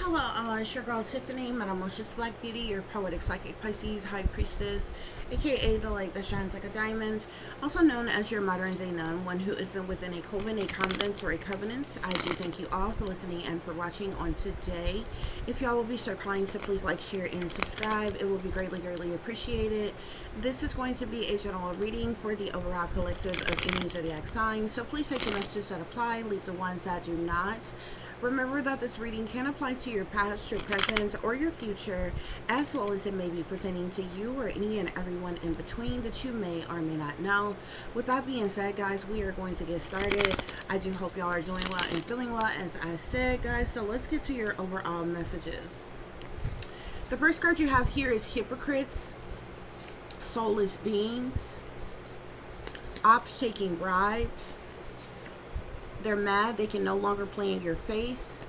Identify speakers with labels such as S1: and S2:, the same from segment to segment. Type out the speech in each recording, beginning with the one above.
S1: Hello, it's your girl Tiffany, Metamorphosis Black Beauty, your poetic psychic Pisces high priestess, aka the light that shines like a diamond, also known as your modern day nun, one who isn't within a coven, a convent, or a covenant. I do thank you all for listening and for watching on today. If y'all will be so kind to please like, share, and subscribe, it will be greatly appreciated. This is going to be a general reading for the overall collective of any zodiac sign, so please take the messages that apply, leave the ones that do not. Remember that this reading can apply to your past, your present, or your future, as well as it may be presenting to you or any and everyone in between that you may or may not know. With that being said, guys, we are going to get started. I do hope y'all are doing well and feeling well, as I said, guys. So let's get to your overall messages. The first card you have here is Hypocrites, soulless beings, ops taking bribes. They're mad they can no longer play in your face.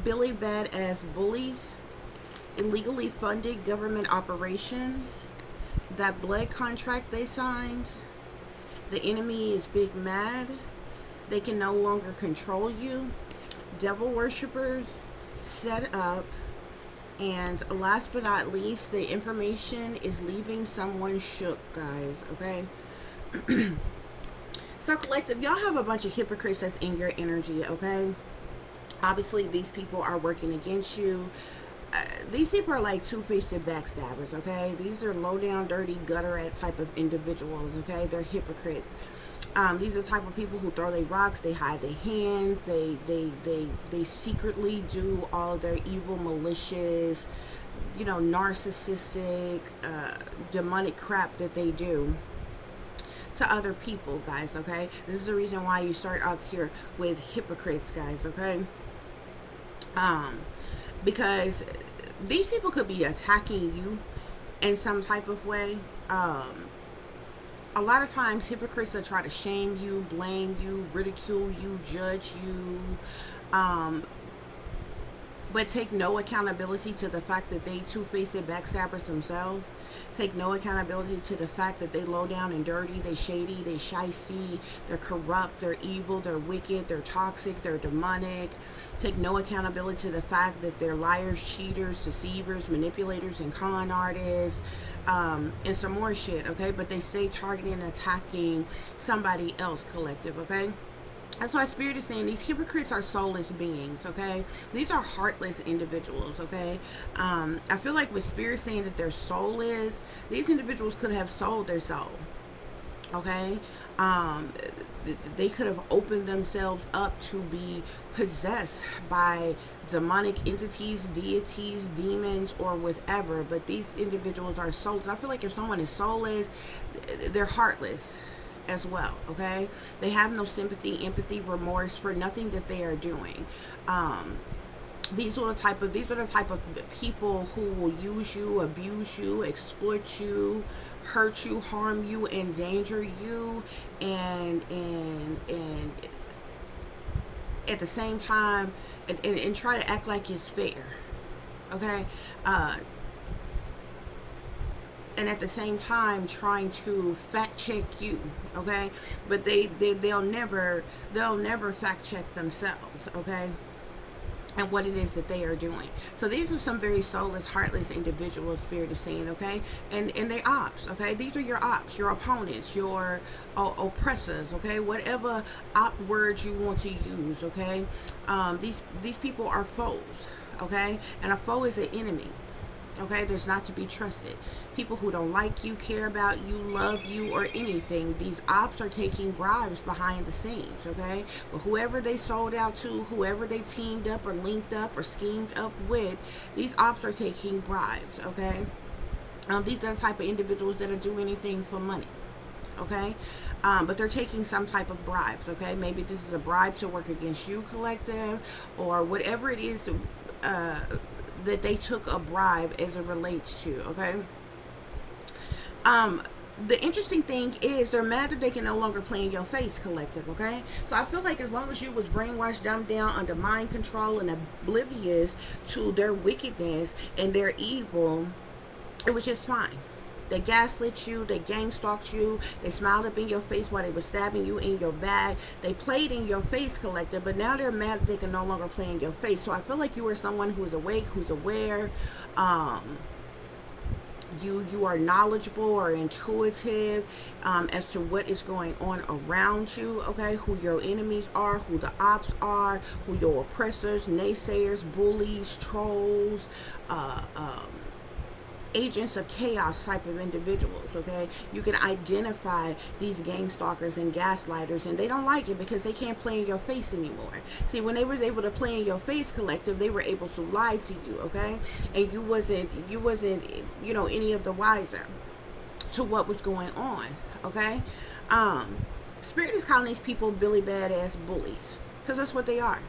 S1: Billy badass bullies. Illegally funded government operations. That blood contract they signed. The enemy is big mad. They can no longer control you. Devil worshippers. Set up. And last but not least, the information is leaving someone shook, guys. Okay? So collective, y'all have a bunch of hypocrites that's in your energy, okay? Obviously, these people are working against you. These people are like two-faced backstabbers, okay? These are low-down, dirty, gutter-rat type of individuals, okay? They're hypocrites. These are the type of people who throw their rocks, they hide their hands, they secretly do all their evil, malicious, you know, narcissistic, demonic crap that they do to other people, guys, okay? This is the reason why you start off here with hypocrites, guys, okay? Because these people could be attacking you in some type of way. A lot of times hypocrites will try to shame you, blame you, ridicule you, judge you, but take no accountability to the fact that they two-faced backstabbers themselves. Take no accountability to the fact that they low down and dirty, they shady, they shysty, they're corrupt, they're evil, they're wicked, they're toxic, they're demonic. Take no accountability to the fact that they're liars, cheaters, deceivers, manipulators, and con artists, and some more shit, okay? But they stay targeting and attacking somebody else, collective, okay? That's why Spirit is saying these hypocrites are soulless beings, okay? These are heartless individuals, okay? I feel like with Spirit saying that they're soulless, these individuals could have sold their soul, okay? They could have opened themselves up to be possessed by demonic entities, deities, demons, or whatever, but these individuals are soulless. I feel like if someone is soulless, they're heartless as well, okay? They have no sympathy, empathy, remorse for nothing that they are doing. These are the type of people who will use you, abuse you, exploit you, hurt you, harm you, endanger you, and at the same time and try to act like it's fair, okay? And at the same time trying to fact check you, okay? But they'll never fact check themselves, okay? And what it is that they are doing. So these are some very soulless, heartless individuals, Spirit is saying, okay? And they ops, okay? These are your ops, your opponents, your oppressors, okay? Whatever op words you want to use, okay? These people are foes, okay? And a foe is an enemy. Okay, there's not to be trusted. People who don't like you, care about you, love you, or anything. These ops are taking bribes behind the scenes, okay? But whoever they sold out to, whoever they teamed up or linked up or schemed up with, these ops are taking bribes, okay? These are the type of individuals that will do anything for money, okay? But they're taking some type of bribes, okay? Maybe this is a bribe to work against you, collective, or whatever it is that they took a bribe as it relates to, okay? The interesting thing is they're mad that they can no longer play in your face, collective, okay? So I feel like as long as you was brainwashed, dumbed down, under mind control, and oblivious to their wickedness and their evil, it was just fine, They gaslit you, they gang stalked you, they smiled up in your face while they were stabbing you in your back. They played in your face, collective, but now they're mad that they can no longer play in your face. So I feel like you are someone who is awake, who's aware. You are knowledgeable or intuitive as to what is going on around you, okay? Who your enemies are, who the ops are, who your oppressors, naysayers, bullies, trolls, agents of chaos type of individuals, okay? You can identify these gang stalkers and gaslighters, and they don't like it because they can't play in your face anymore. See, when they was able to play in your face, collective, they were able to lie to you, okay? And you wasn't, you know, any of the wiser to what was going on, okay? Spirit is calling these people Billy Badass bullies, because that's what they are.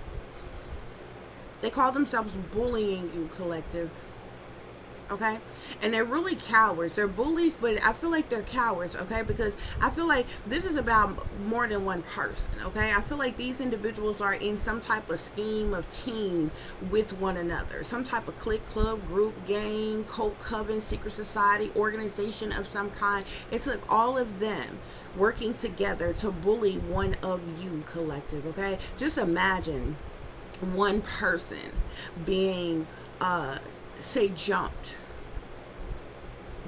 S1: They call themselves bullying you, collective. Okay, and they're really cowards. They're bullies, but I feel like they're cowards, okay, because I feel like this is about more than one person, okay? I feel like these individuals are in some type of scheme of team with one another, some type of clique, club, group, gang, cult, coven, secret society, organization of some kind. It took all of them working together to bully one of you, collective, okay? Just imagine one person being say jumped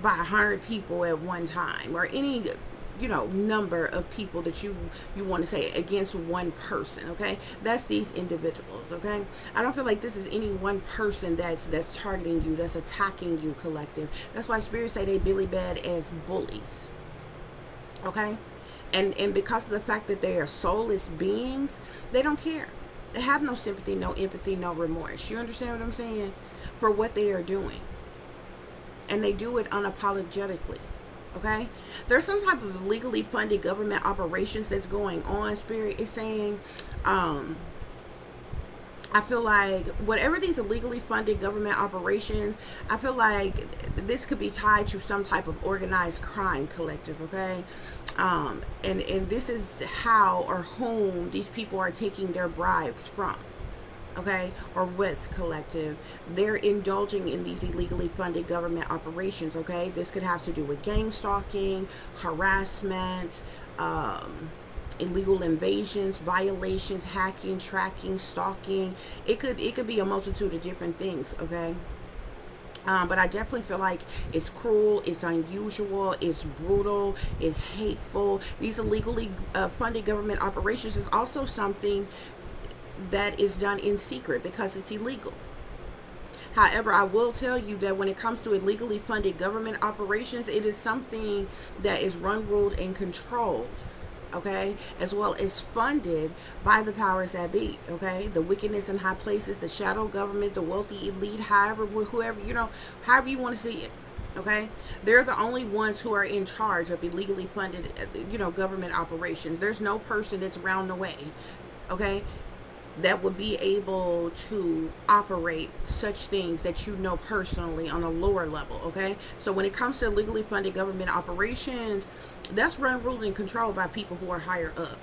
S1: by 100 people at one time, or any, you know, number of people that you want to say against one person, okay? That's these individuals, okay? I don't feel like this is any one person that's targeting you, that's attacking you, collective. That's why spirits say they Billy Bad as bullies, okay? And because of the fact that they are soulless beings, they don't care. They have no sympathy, no empathy, no remorse. You understand what I'm saying? For what they are doing. And they do it unapologetically. Okay? There's some type of legally funded government operations that's going on. Spirit is saying, I feel like whatever these illegally funded government operations, I feel like this could be tied to some type of organized crime, collective, okay? And this is how or whom these people are taking their bribes from, okay, or with, collective. They're indulging in these illegally funded government operations, okay? This could have to do with gang stalking, harassment, illegal invasions, violations, hacking, tracking, stalking. It could be a multitude of different things, okay? But I definitely feel like it's cruel, it's unusual, it's brutal, it's hateful. These illegally funded government operations is also something that is done in secret because it's illegal. However, I will tell you that when it comes to illegally funded government operations, it is something that is run, ruled, and controlled, okay, as well as funded by the powers that be, okay, the wickedness in high places, the shadow government, the wealthy elite, however, whoever, you know, however you want to see it, okay. They're the only ones who are in charge of illegally funded, you know, government operations. There's no person that's around the way, okay, that would be able to operate such things that you know personally on a lower level, okay? So when it comes to legally funded government operations, that's run, ruled, and controlled by people who are higher up,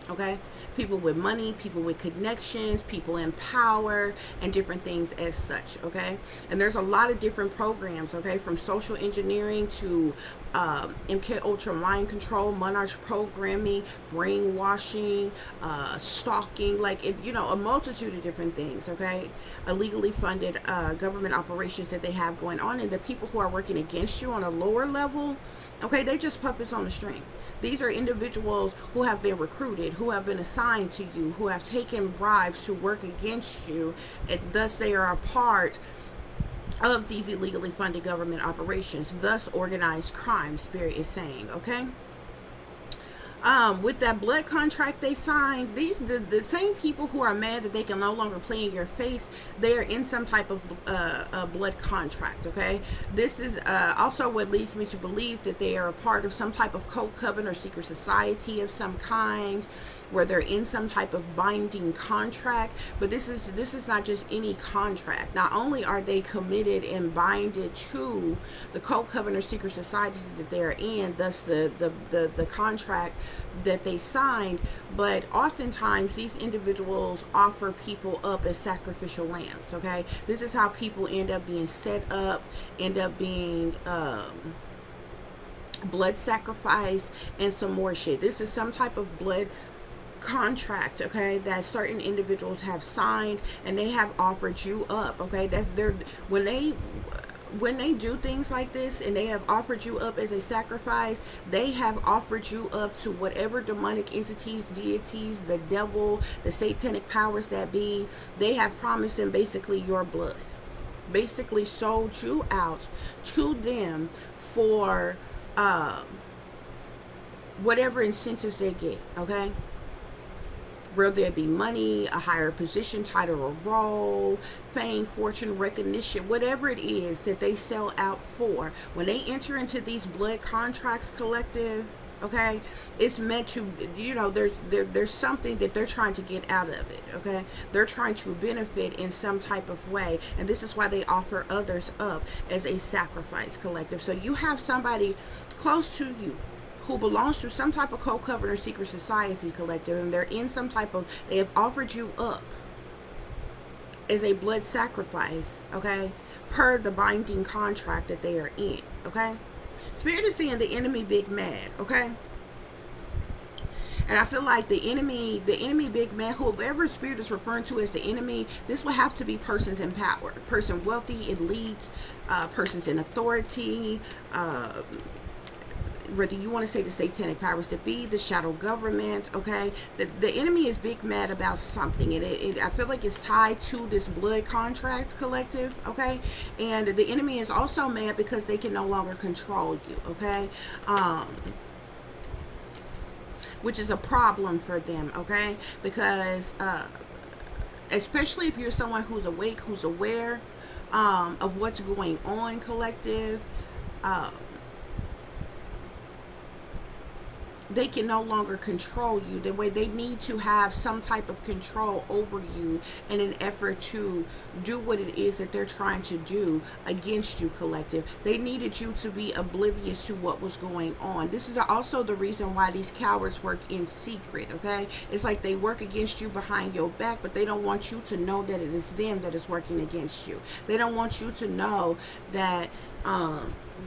S1: okay? People with money, people with connections, people in power, and different things as such, okay? And there's a lot of different programs, okay, from social engineering to MK Ultra mind control, monarch programming, brainwashing, stalking, like, it, you know, a multitude of different things, okay? Illegally funded government operations that they have going on, and the people who are working against you on a lower level, okay, they just puppets on the string. These are individuals who have been recruited, who have been assigned to you, who have taken bribes to work against you, and thus they are a part of these illegally funded government operations, thus organized crime, Spirit is saying, okay? With that blood contract they signed, the same people who are mad that they can no longer play in your face, they are in some type of blood contract, okay? This is also what leads me to believe that they are a part of some type of cult, coven, or secret society of some kind, where they're in some type of binding contract. But this is not just any contract. Not only are they committed and binded to the cult, coven, or secret society that they're in, thus the contract that they signed, but oftentimes these individuals offer people up as sacrificial lambs, okay? This is how people end up being set up, end up being blood sacrifice, and some more shit. This is some type of blood contract, okay, that certain individuals have signed, and they have offered you up, okay. That's their, when they do things like this and they have offered you up as a sacrifice, they have offered you up to whatever demonic entities, deities, the devil, the satanic powers that be. They have promised them basically your blood, basically sold you out to them for whatever incentives they get, okay. Whether it be money, a higher position, title, or role, fame, fortune, recognition, whatever it is that they sell out for. When they enter into these blood contracts, collective, okay, it's meant to, you know, there's something that they're trying to get out of it, okay. They're trying to benefit in some type of way, and this is why they offer others up as a sacrifice, collective. So you have somebody close to you who belongs to some type of co-covenant or secret society, collective, and they're in some type of, they have offered you up as a blood sacrifice, okay, per the binding contract that they are in, okay. Spirit is saying the enemy big mad, okay. And I feel like the enemy big mad, whoever Spirit is referring to as the enemy, this will have to be persons in power, person wealthy, elite, persons in authority, whether you want to say the satanic powers that be, the shadow government, okay. The enemy is big mad about something, and I feel like it's tied to this blood contract, collective, okay. And the enemy is also mad because they can no longer control you, okay, which is a problem for them, okay, because especially if you're someone who's awake, who's aware of what's going on, collective, they can no longer control you the way they need to have some type of control over you in an effort to do what it is that they're trying to do against you, collective. They needed you to be oblivious to what was going on. This is also the reason why these cowards work in secret, okay. It's like they work against you behind your back, but they don't want you to know that it is them that is working against you. They don't want you to know that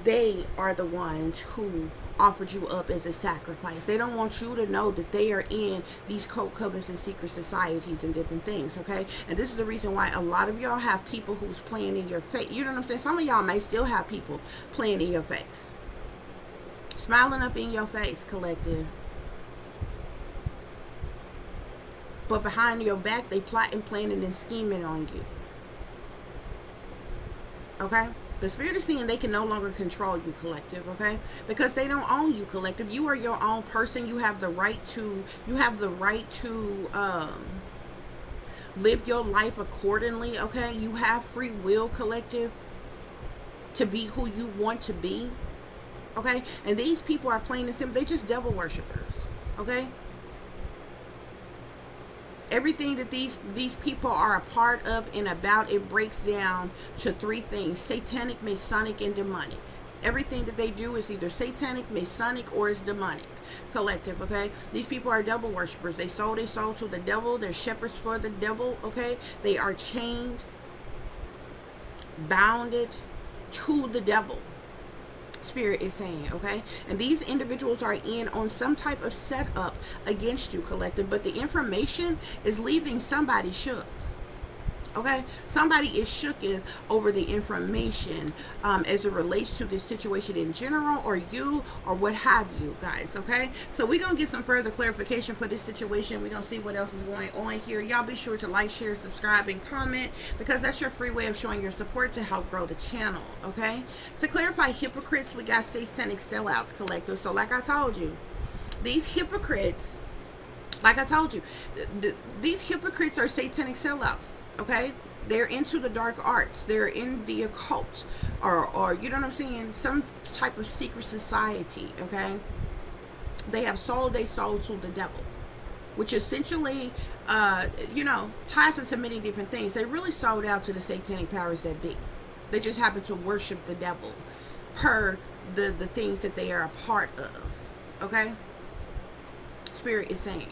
S1: they are the ones who offered you up as a sacrifice. They don't want you to know that they are in these cult covenants and secret societies and different things, okay. And this is the reason why a lot of y'all have people who's playing in your face. You know what I'm saying? Some of y'all may still have people playing in your face, smiling up in your face, collective, but behind your back they plotting, planning, and scheming on you, okay. The Spirit is saying they can no longer control you, collective, okay? Because they don't own you, collective. You are your own person. You have the right to live your life accordingly, okay? You have free will, collective, to be who you want to be, okay? And these people are plain and simple. They just devil worshipers, okay? Everything that these people are a part of and about, it breaks down to three things: satanic, masonic, and demonic. Everything that they do is either satanic, masonic, or is demonic, collective, okay. These people are devil worshipers. They sold their soul to the devil. They're shepherds for the devil, okay. They are chained, bounded to the devil, Spirit is saying, okay. And these individuals are in on some type of setup against you, collective, but the information is leaving somebody shook, okay. Somebody is shooken over the information as it relates to this situation in general, or you, or what have you, guys, okay. So we're gonna get some further clarification for this situation. We're gonna see what else is going on here. Y'all be sure to like, share, subscribe, and comment, because that's your free way of showing your support to help grow the channel, okay. To clarify hypocrites, we got satanic sellouts, collective. So like I told you, these hypocrites, like I told you, these hypocrites are satanic sellouts, okay. They're into the dark arts. They're in the occult, or you know what I'm saying, some type of secret society, okay. They have sold their soul to the devil, which essentially you know, ties into many different things. They really sold out to the satanic powers that be. They just happen to worship the devil per the things that they are a part of, okay. Spirit is saying,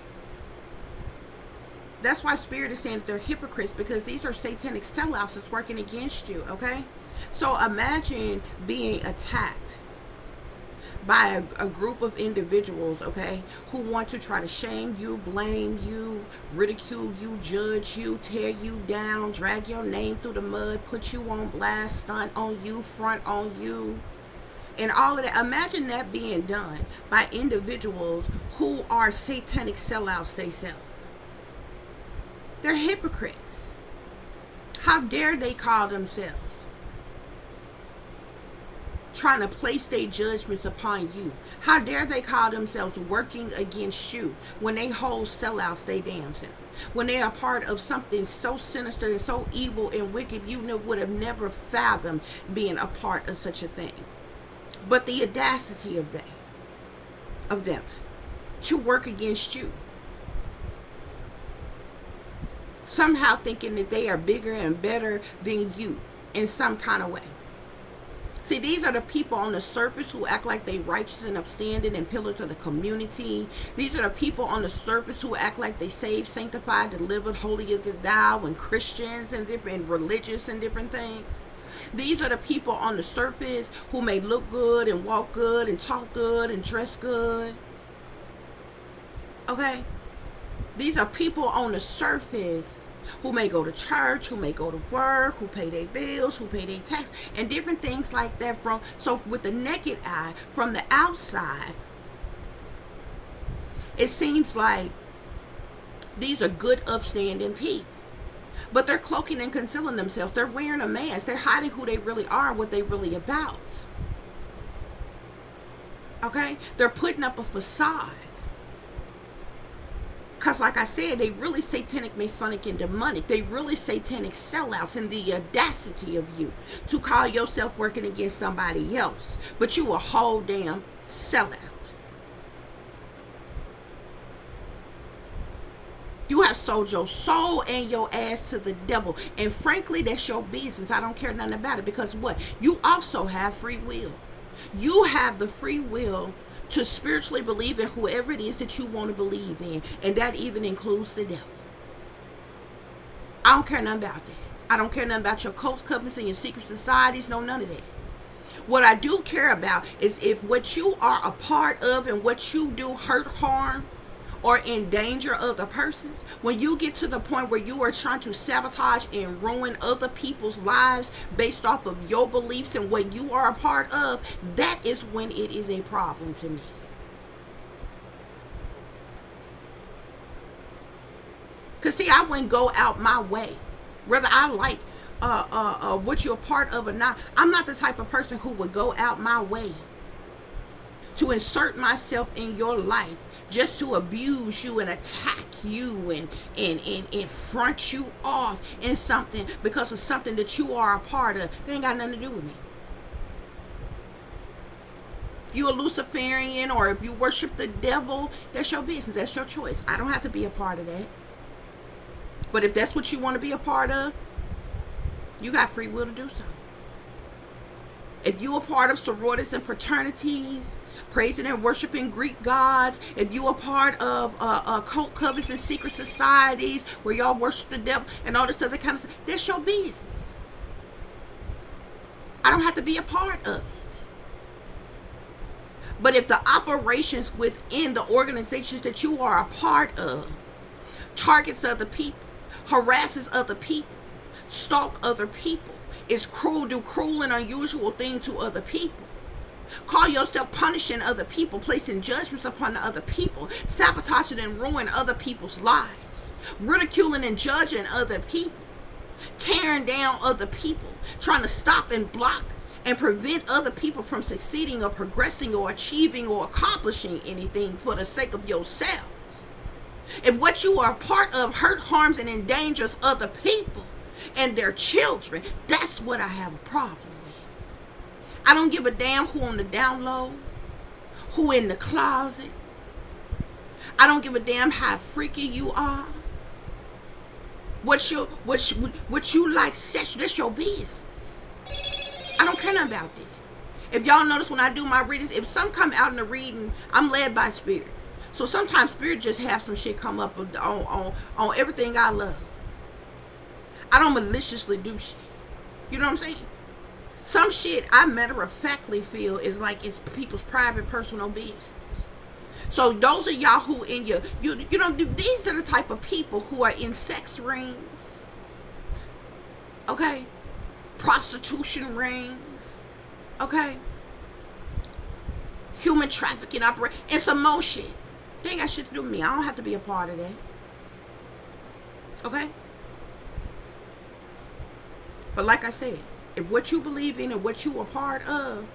S1: that's why Spirit is saying that they're hypocrites, because these are satanic sellouts that's working against you, okay. So imagine being attacked by a group of individuals, okay, who want to try to shame you, blame you, ridicule you, judge you, tear you down, drag your name through the mud, put you on blast, stunt on you, front on you, and all of that. Imagine that being done by individuals who are satanic sellouts themselves. They're hypocrites. How dare they call themselves trying to place their judgments upon you? How dare they call themselves working against you when they hold sellouts they damn self? When they are part of something so sinister and so evil and wicked, you would have never fathomed being a part of such a thing. But the audacity of them to work against you, somehow thinking that they are bigger and better than you in some kind of way. See, these are the people on the surface who act like they righteous and upstanding and pillars of the community. These are the people on the surface who act like they saved, sanctified, delivered, holy as thou, and Christians and different religious and different things. These are the people on the surface who may look good and walk good and talk good and dress good. Okay? These are people on the surface who may go to church, who may go to work, who pay their bills, who pay their tax, and different things like that. So with the naked eye, from the outside, it seems like these are good, upstanding people. But they're cloaking and concealing themselves. They're wearing a mask. They're hiding who they really are, what they really about. Okay? They're putting up a facade. Because like I said, they really satanic, masonic, and demonic. They really satanic sellouts, and the audacity of you to call yourself working against somebody else. But you a whole damn sellout. You have sold your soul and your ass to the devil. And frankly, that's your business. I don't care nothing about it. Because what? You also have free will. You have the free will to spiritually believe in whoever it is that you want to believe in. And that even includes the devil. I don't care nothing about that. I don't care nothing about your cults, covens, and your secret societies. No, none of that. What I do care about is if what you are a part of and what you do hurt, harm, or endanger other persons. When you get to the point where you are trying to sabotage and ruin other people's lives based off of your beliefs and what you are a part of, that is when it is a problem to me. Because see, I wouldn't go out my way, whether I like what you're a part of or not. I'm not the type of person who would go out my way to insert myself in your life just to abuse you and attack you and front you off in something because of something that you are a part of. They ain't got nothing to do with me. If you're a Luciferian or if you worship the devil, that's your business. That's your choice. I don't have to be a part of that. But if that's what you want to be a part of, you got free will to do so. If you're a part of sororities and fraternities, praising and worshiping Greek gods, if you are part of cult covens and secret societies where y'all worship the devil and all this other kind of stuff, that's your business. I don't have to be a part of it. But if the operations within the organizations that you are a part of targets other people, harasses other people, stalk other people, is cruel, do cruel and unusual things to other people, call yourself punishing other people, placing judgments upon other people, sabotaging and ruining other people's lives, ridiculing and judging other people, tearing down other people, trying to stop and block and prevent other people from succeeding or progressing or achieving or accomplishing anything for the sake of yourselves. If what you are a part of hurt, harms, and endangers other people and their children, that's what I have a problem with. I don't give a damn who on the down low, who in the closet. I don't give a damn how freaky you are. What you like sexual, that's your business. I don't care nothing about that. If y'all notice when I do my readings, if some come out in the reading, I'm led by spirit. So sometimes spirit just have some shit come up on everything I love. I don't maliciously do shit. You know what I'm saying? Some shit I matter of factly feel is like it's people's private personal business. So those of y'all who in you know, these are the type of people who are in sex rings, okay, prostitution rings, okay, human trafficking operation, and some more shit. They ain't got shit to do with me. I don't have to be a part of that. Okay? But like I said, if what you believe in and what you are part of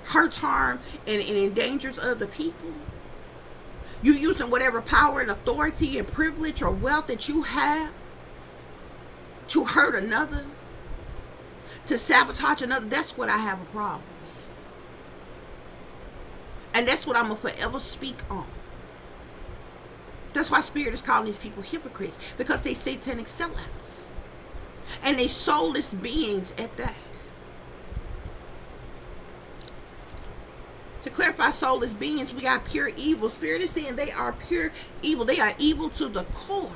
S1: hurts, harm, and endangers other people, you using whatever power and authority and privilege or wealth that you have to hurt another, to sabotage another, that's what I have a problem with. And that's what I'm going to forever speak on. That's why Spirit is calling these people hypocrites, because they satanic sellouts. And they soulless beings at that. To clarify soulless beings, we got pure evil. Spirit is saying they are pure evil. They are evil to the core.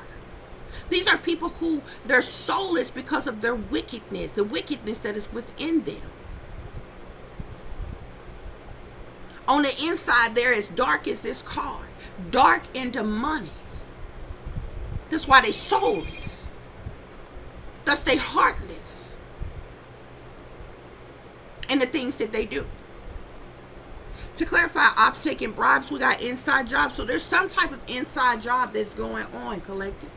S1: These are people who, they're soulless because of their wickedness, the wickedness that is within them. On the inside, they're as dark as this card. Dark and demonic. That's why they soulless. Thus they heartless in the things that they do. To clarify, ops taking bribes, we got inside jobs. So there's some type of inside job that's going on, collective.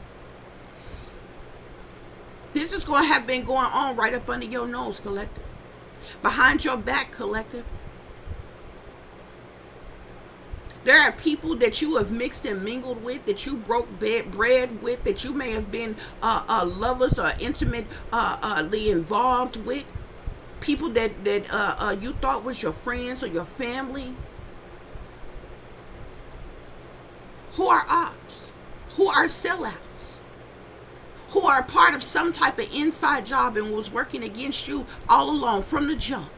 S1: This is going to have been going on right up under your nose, collective. Behind your back, collective. There are people that you have mixed and mingled with, that you broke bread with, that you may have been lovers or intimately involved with. People that you thought was your friends or your family. Who are ops? Who are sellouts? Who are part of some type of inside job and was working against you all along from the jump.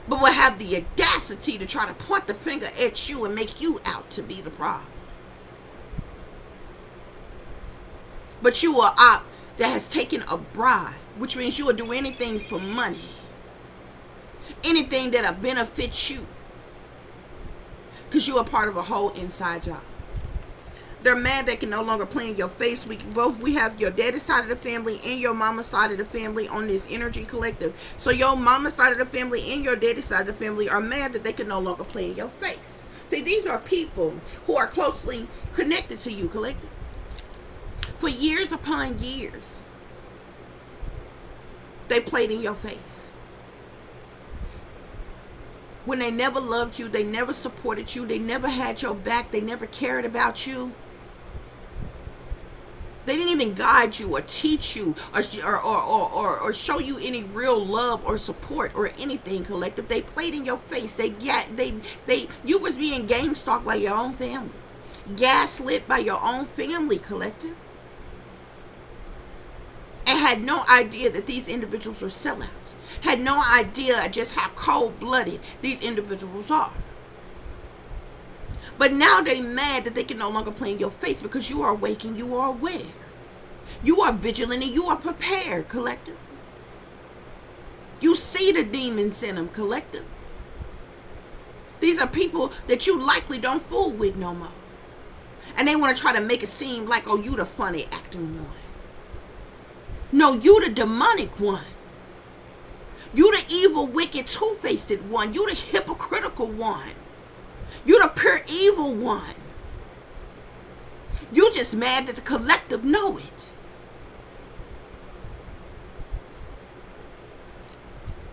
S1: But will have the audacity to try to point the finger at you and make you out to be the problem. But you are op that has taken a bribe, which means you will do anything for money. Anything that'll benefit you. Because you are part of a whole inside job. They're mad they can no longer play in your face. We have your daddy's side of the family and your mama's side of the family on this energy collective. So your mama's side of the family and your daddy's side of the family are mad that they can no longer play in your face. See, these are people who are closely connected to you, collective. For years upon years, they played in your face. When they never loved you, they never supported you, they never had your back, they never cared about you. They didn't even guide you or teach you or show you any real love or support or anything, collective. They played in your face. You was being game stalked by your own family. Gaslit by your own family, collective. And had no idea that these individuals were sellouts. Had no idea just how cold-blooded these individuals are. But now they're mad that they can no longer play in your face because you are awake and you are aware. You are vigilant and you are prepared, collective. You see the demons in them, collective. These are people that you likely don't fool with no more. And they want to try to make it seem like, oh, you the funny acting one. No, you the demonic one. You the evil, wicked, two-faced one. You the hypocritical one. You the pure evil one. You just mad that the collective know it.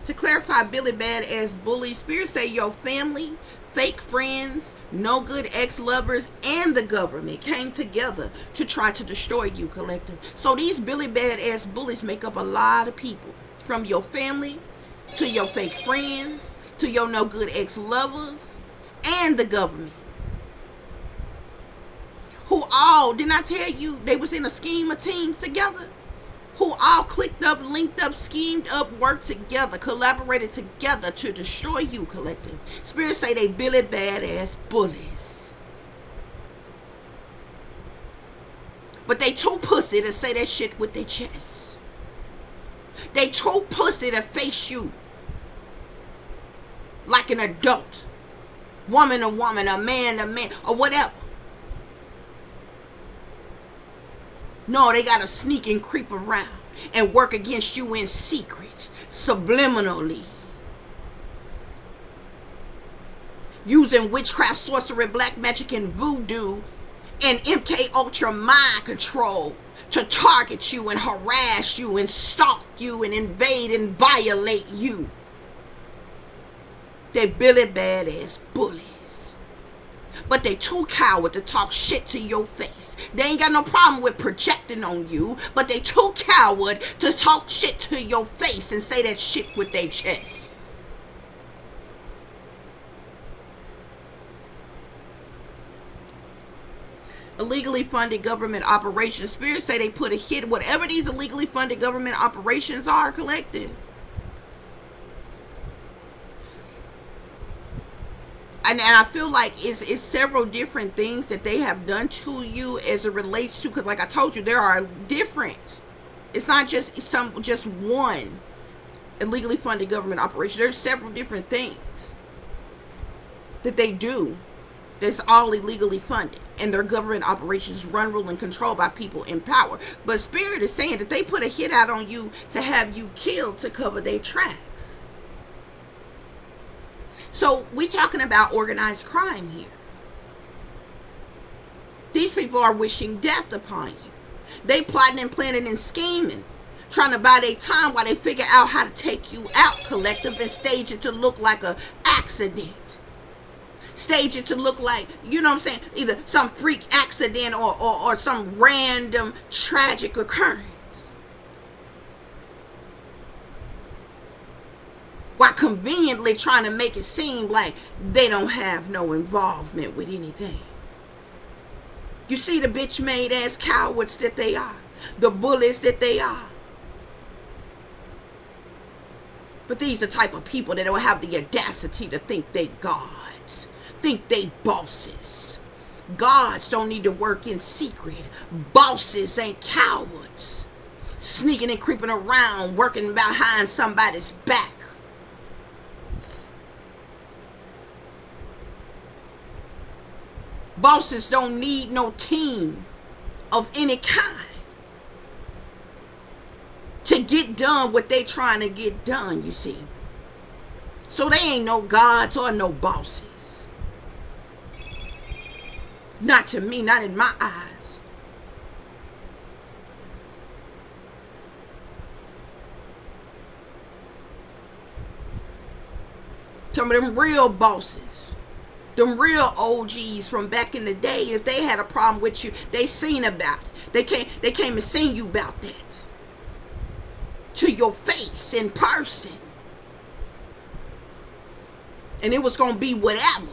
S1: To clarify, Billy Badass Bully, Spirit say your family, fake friends, no good ex-lovers, and the government came together to try to destroy you, collective. So these Billy Badass Bullies make up a lot of people. From your family, to your fake friends, to your no good ex-lovers, and the government. Who all, didn't I tell you, they was in a scheme of teams together? Who all clicked up, linked up, schemed up, worked together, collaborated together to destroy you, collective. Spirits say they Billy Badass Bullies. But they too pussy to say that shit with their chest. They too pussy to face you like an adult. Woman to woman, a man to man, or whatever. No, they gotta sneak and creep around and work against you in secret, subliminally. Using witchcraft, sorcery, black magic, and voodoo and MK Ultra mind control to target you and harass you and stalk you and invade and violate you. They Billy Badass bullies. But they too coward to talk shit to your face. They ain't got no problem with projecting on you, but they too coward to talk shit to your face and say that shit with their chest. Illegally funded government operations. Spirits say they put a hit, whatever these illegally funded government operations are, collective. And I feel like it's several different things that they have done to you as it relates to, because like I told you, there are different. It's not just one illegally funded government operation. There's several different things that they do that's all illegally funded, and their government operations run, rule, and controlled by people in power. But Spirit is saying that they put a hit out on you to have you killed to cover their tracks. So we talking about organized crime here. These people are wishing death upon you. They plotting and planning and scheming, trying to buy their time while they figure out how to take you out, collective, and stage it to look like a accident. Stage it to look like, you know what I'm saying, either some freak accident or some random tragic occurrence. While conveniently trying to make it seem like they don't have no involvement with anything. You see the bitch made ass cowards that they are. The bullies that they are. But these are the type of people that don't have the audacity to think they gods. Think they bosses. Gods don't need to work in secret. Bosses ain't cowards. Sneaking and creeping around, working behind somebody's back. Bosses don't need no team of any kind to get done what they trying to get done, you see. So they ain't no gods or no bosses. Not to me, not in my eyes. Some of them real bosses, them real OGs from back in the day, if they had a problem with you, they seen about it. They came and seen you about that. To your face in person. And it was going to be whatever.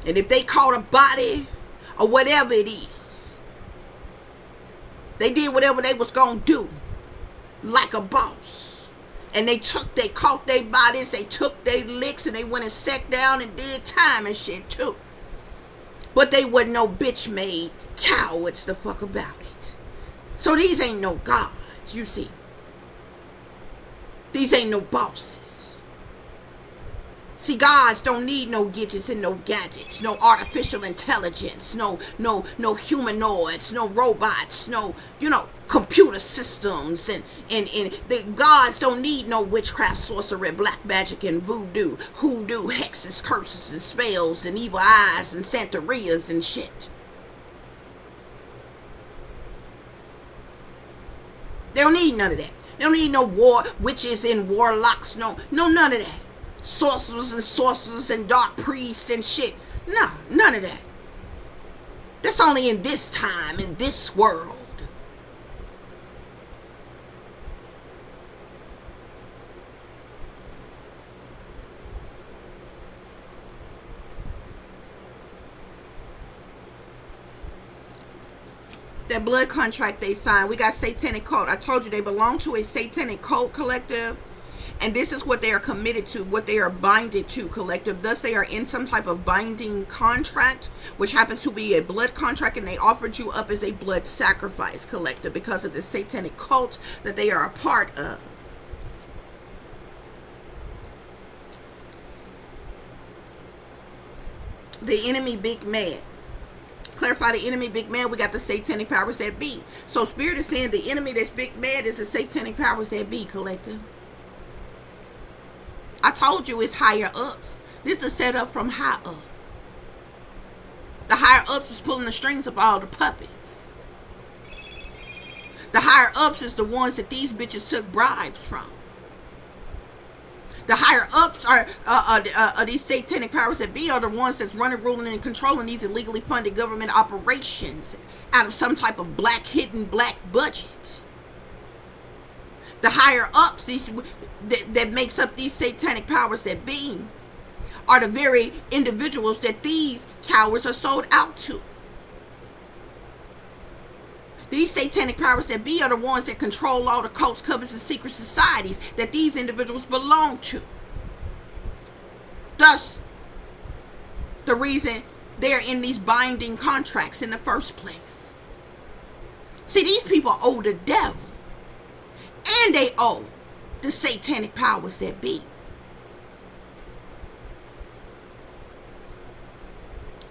S1: And if they caught a body or whatever it is, they did whatever they was going to do. Like a boss. And they caught their bodies, they took their licks, and they went and sat down and did time and shit too. But they wasn't no bitch made cowards the fuck about it. So these ain't no gods, you see. These ain't no bosses. See, gods don't need no gadgets and no gadgets, no artificial intelligence, no humanoids, no robots, no, computer systems, and the gods don't need no witchcraft, sorcery, black magic, and voodoo, hoodoo, hexes, curses, and spells, and evil eyes, and santerias, and shit. They don't need none of that. They don't need no witches and warlocks, no none of that. Sorcerers and dark priests and shit. No, none of that. That's only in this time, in this world. That blood contract they signed, we got satanic cult. I told you they belong to a satanic cult collective. And this is what they are committed to, what they are binded to, collective. Thus, they are in some type of binding contract, which happens to be a blood contract, and they offered you up as a blood sacrifice, collective, because of the satanic cult that they are a part of. The enemy, big man. Clarify the enemy, big man. We got the satanic powers that be. So Spirit is saying the enemy that's big man is the satanic powers that be, collective. I told you it's higher ups. This is set up from high up. The higher ups is pulling the strings of all the puppets. The higher ups is the ones that these bitches took bribes from. The higher ups are these satanic powers that be are the ones that's running, ruling, and controlling these illegally funded government operations out of some type of black hidden black budget. The higher ups, these that makes up these satanic powers that be, are the very individuals that these cowards are sold out to. These satanic powers that be are the ones that control all the cults, covens, and secret societies that these individuals belong to. Thus, the reason they're in these binding contracts in the first place. See, these people owe the devil, and they owe the satanic powers that be.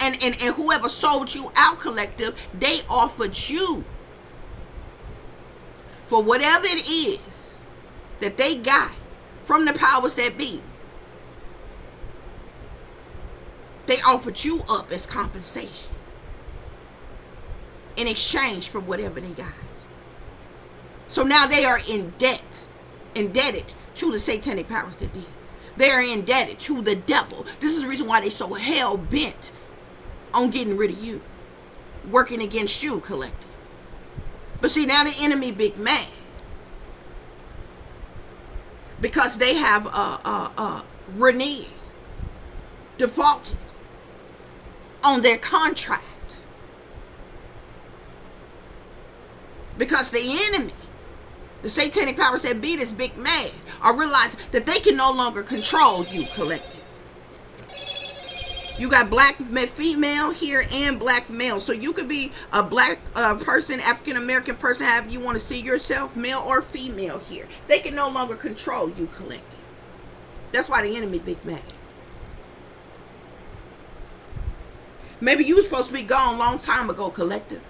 S1: And whoever sold you out, collective, they offered you for whatever it is that they got from the powers that be. They offered you up as compensation in exchange for whatever they got. So now they are indebted to the satanic powers that be. They are indebted to the devil. This is the reason why they're so hell-bent on getting rid of you, working against you, collective. But see, now the enemy big man, because they have reneged, defaulted on their contract, because the enemy, the satanic powers that be, this big man, are realizing that they can no longer control you, collective. You got black female here and black male. So you could be a black person, African American person, however you want to see yourself, male or female here. They can no longer control you, collective. That's why the enemy big man. Maybe you were supposed to be gone a long time ago, collective,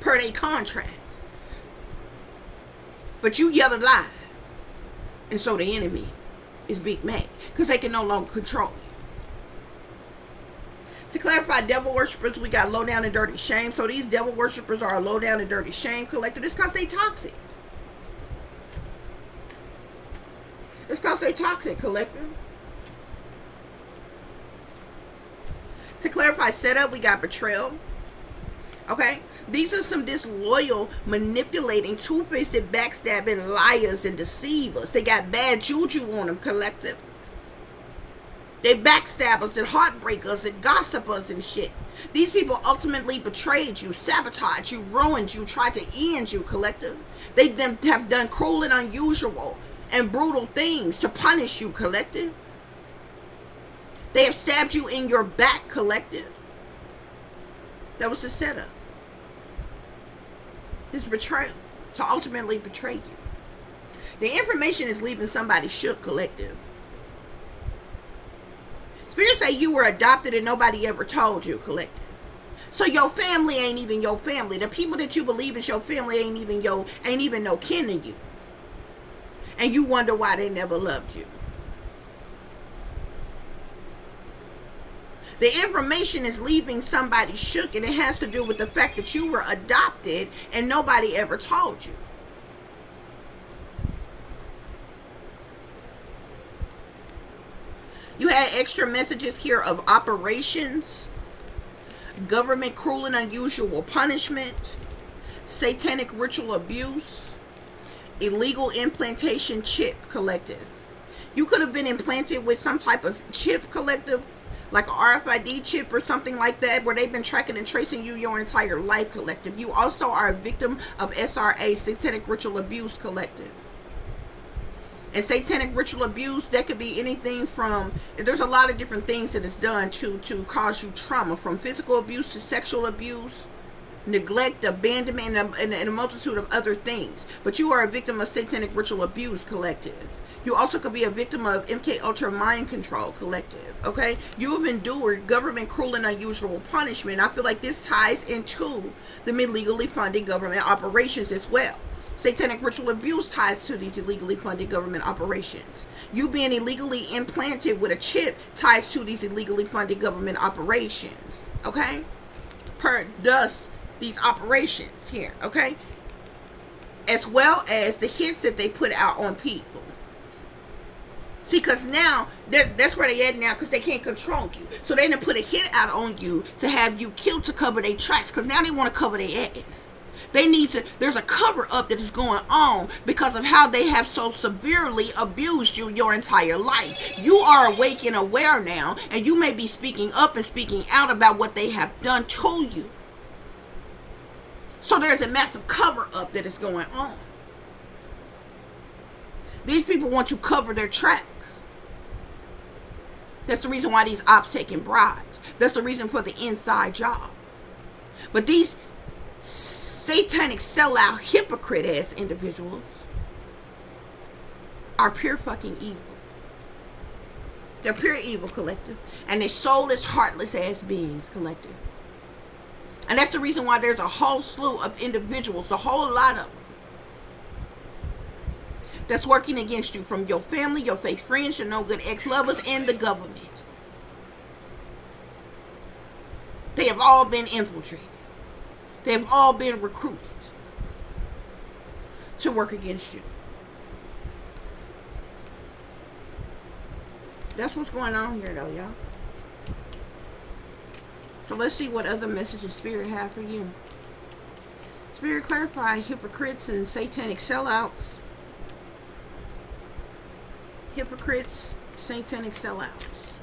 S1: per their contract. But you yelled alive. And so the enemy is big man, because they can no longer control you. To clarify, devil worshippers, we got low down and dirty shame. So these devil worshippers are a low down and dirty shame collective. It's because they toxic. It's because they toxic, collective. To clarify setup, we got betrayal. Okay? These are some disloyal, manipulating, two-fisted, backstabbing liars and deceivers. They got bad juju on them, collective. They backstabbers and heartbreakers and gossipers and shit. These people ultimately betrayed you, sabotaged you, ruined you, tried to end you, collective. They have done cruel and unusual and brutal things to punish you, collective. They have stabbed you in your back, collective. That was the setup. This betrayal, to ultimately betray you. The information is leaving somebody shook, collective. Spirit say you were adopted and nobody ever told you, collective. So your family ain't even your family. The people that you believe is your family ain't even no kin to you. And you wonder why they never loved you. The information is leaving somebody shook, and it has to do with the fact that you were adopted and nobody ever told you. You had extra messages here of operations, government cruel and unusual punishment, satanic ritual abuse, illegal implantation chip, collective. You could have been implanted with some type of chip, collective, like a RFID chip or something like that, where they've been tracking and tracing you your entire life, collective. You also are a victim of SRA, satanic ritual abuse, collective. And satanic ritual abuse, that could be anything from, there's a lot of different things that is done to cause you trauma, from physical abuse to sexual abuse, neglect, abandonment, and a multitude of other things. But you are a victim of satanic ritual abuse, collective. You also could be a victim of MK Ultra mind control, collective. Okay, you have endured government cruel and unusual punishment. I feel like this ties into the illegally funded government operations as well. Satanic ritual abuse ties to these illegally funded government operations. You being illegally implanted with a chip ties to these illegally funded government operations. Okay, thus these operations here. Okay, as well as the hits that they put out on people. See, because now, that's where they at now, because they can't control you. So they done put a hit out on you to have you killed to cover their tracks, because now they want to cover their ass. They need to, there's a cover up that is going on because of how they have so severely abused you your entire life. You are awake and aware now, and you may be speaking up and speaking out about what they have done to you. So there's a massive cover up that is going on. These people want to cover their tracks. That's the reason why these ops taking bribes. That's the reason for the inside job. But these satanic sellout hypocrite ass individuals are pure fucking evil. They're pure evil, collective. And they're soulless, heartless ass beings, collective. And that's the reason why there's a whole slew of individuals, a whole lot of them, that's working against you, from your family, your fake friends, your no good ex-lovers, and the government. They have all been infiltrated. They have all been recruited to work against you. That's what's going on here, though, y'all. So let's see what other messages Spirit have for you. Spirit, clarify hypocrites and satanic sellouts. Hypocrites, satanic sellouts.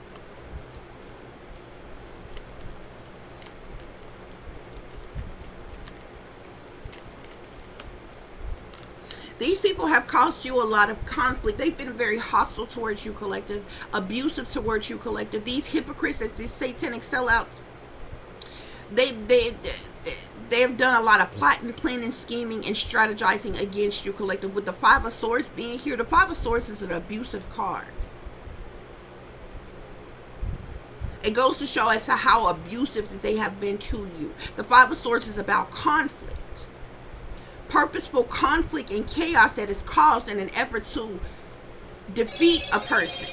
S1: These people have caused you a lot of conflict. They've been very hostile towards you, collective. Abusive towards you, collective. These hypocrites, these satanic sellouts, they have done a lot of plotting, planning, scheming, and strategizing against you, collective. With the Five of Swords being here, the Five of Swords is an abusive card. It goes to show as to how abusive that they have been to you. The Five of Swords is about conflict. Purposeful conflict and chaos that is caused in an effort to defeat a person.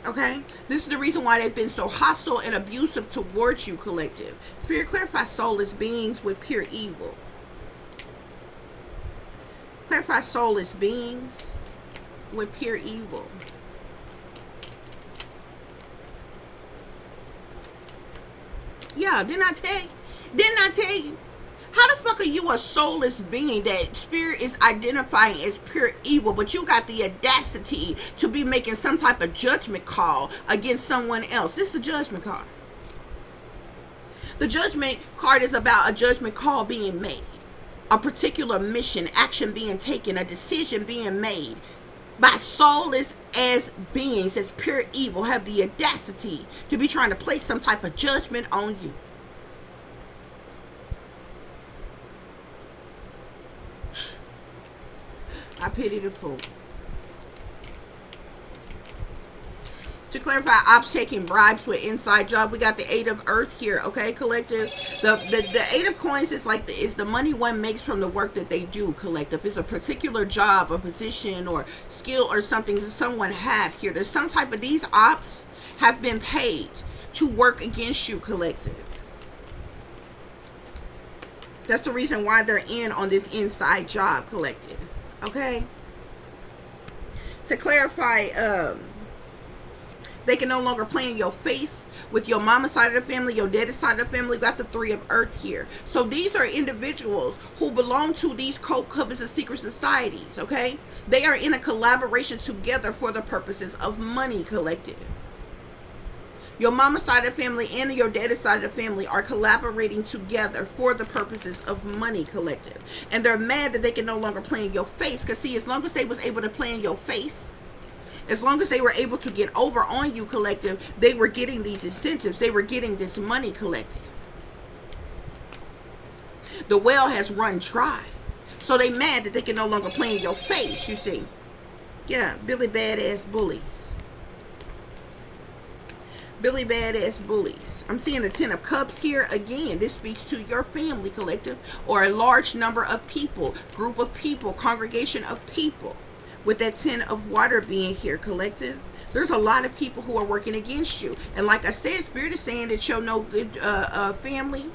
S1: Okay? This is the reason why they've been so hostile and abusive towards you, collective. Spirit, clarify soulless beings with pure evil. Clarify soulless beings with pure evil. Yeah, didn't I tell you? How the fuck are you a soulless being that Spirit is identifying as pure evil, but you got the audacity to be making some type of judgment call against someone else? This is a judgment card. The judgment card is about a judgment call being made, a particular mission, action being taken, a decision being made by soulless as beings as pure evil, have the audacity to be trying to place some type of judgment on you. I pity the fool. To clarify, ops taking bribes with inside job. We got the Eight of Earth here, okay, collective. The Eight of Coins is like is the money one makes from the work that they do, collective. It's a particular job, a position, or skill, or something that someone have here. There's some type of, these ops have been paid to work against you, collective. That's the reason why they're in on this inside job, collective. Okay? To clarify, they can no longer play in your face with your mama side of the family, your daddy side of the family. We got the Three of Earth here. So these are individuals who belong to these cult, covens, and secret societies, okay? They are in a collaboration together for the purposes of money, collective. Your mama's side of the family and your daddy's side of the family are collaborating together for the purposes of money, collective. And they're mad that they can no longer play in your face. Because see, as long as they was able to play in your face, as long as they were able to get over on you, collective, they were getting these incentives. They were getting this money, collective. The well has run dry. So they mad that they can no longer play in your face, you see. Yeah, Billy Badass Bullies. Billy Badass Bullies. I'm seeing the 10 of Cups here. Again, this speaks to your family, collective, or a large number of people, group of people, congregation of people. With that 10 of Water being here, collective, there's a lot of people who are working against you. And like I said, Spirit is saying that your no good family,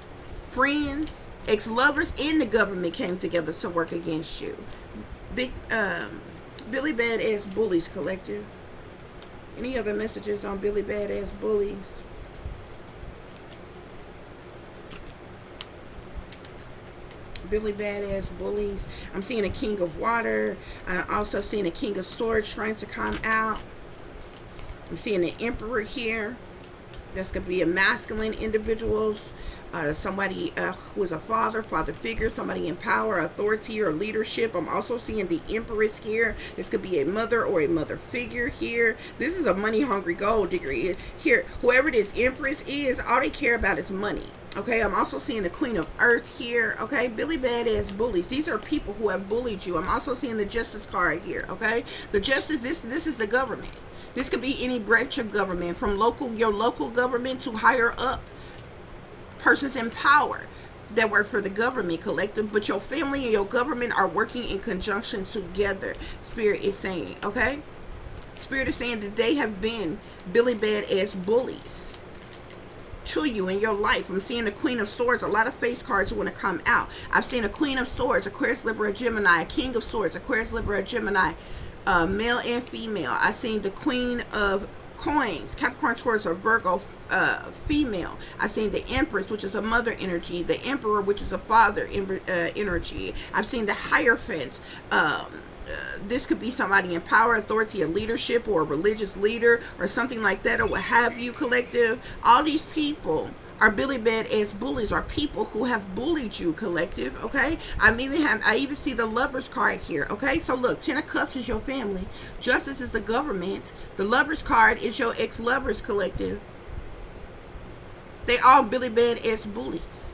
S1: friends, ex-lovers, and the government came together to work against you. Big Billy Badass Bullies, collective. Any other messages on Billy Badass Bullies? Billy Badass Bullies. I'm seeing a King of Water. I'm also seeing a King of Swords trying to come out. I'm seeing the Emperor here. This could be a masculine individuals. Somebody who is a father figure, somebody in power, authority, or leadership. I'm also seeing the Empress here. This could be a mother or a mother figure here. This is a money-hungry gold digger here. Whoever this Empress is, all they care about is money. Okay, I'm also seeing the Queen of Earth here. Okay, Billy Badass Bullies. These are people who have bullied you. I'm also seeing the Justice card here. Okay, the Justice. This is the government. This could be any branch of government, from your local government to higher up persons in power that work for the government, collective. But your family and your government are working in conjunction together, Spirit is saying. Okay, Spirit is saying that they have been Billy Badass Bullies to you in your life. I'm seeing the Queen of Swords. A lot of face cards want to come out. I've seen a Queen of Swords, Aquarius, Libra, Gemini, a King of Swords, Aquarius, Libra, Gemini, male and female. I've seen the Queen of Coins, Capricorn, Taurus, or Virgo, female. I've seen the Empress, which is a mother energy, the Emperor, which is a father energy. I've seen the Hierophant. This could be somebody in power, authority, or leadership, or a religious leader, or something like that, or what have you, collective. All these people are Billy Badass Bullies, are people who have bullied you, collective. Okay, I even see the Lovers card here. Okay, so look, 10 of Cups is your family, Justice is the government, the Lovers card is your ex-lovers, collective. They all Billy Badass Bullies.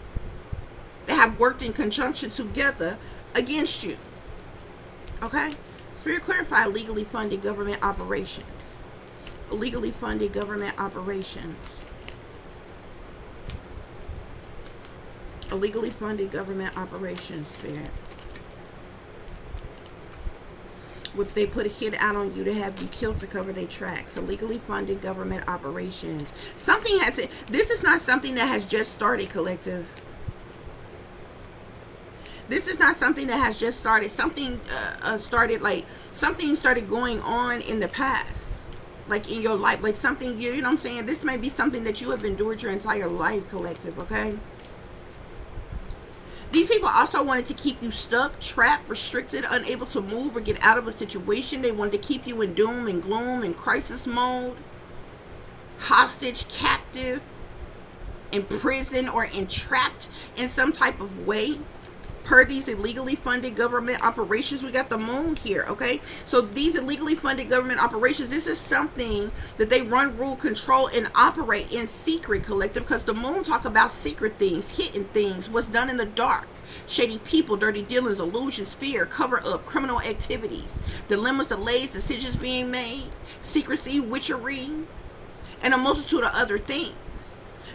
S1: They have worked in conjunction together against you. Okay, Spirit clarify legally funded government operations. Legally funded government operations. Illegally funded government operations, Spirit. If they put a hit out on you to have you killed to cover their tracks. Illegally funded government operations. Something has it. This is not something that has just started, collective. This is not something that has just started. Something something started going on in the past, like in your life, like something, you know what I'm saying? This may be something that you have endured your entire life, collective. Okay. These people also wanted to keep you stuck, trapped, restricted, unable to move or get out of a situation. They wanted to keep you in doom and gloom and crisis mode, hostage, captive, in prison, or entrapped in some type of way. Per these illegally funded government operations, we got the Moon here. Okay, so these illegally funded government operations, this is something that they run, rule, control, and operate in secret, collective, because the Moon talk about secret things, hidden things, what's done in the dark, shady people, dirty dealings, illusions, fear, cover up, criminal activities, dilemmas, delays, decisions being made, secrecy, witchery, and a multitude of other things.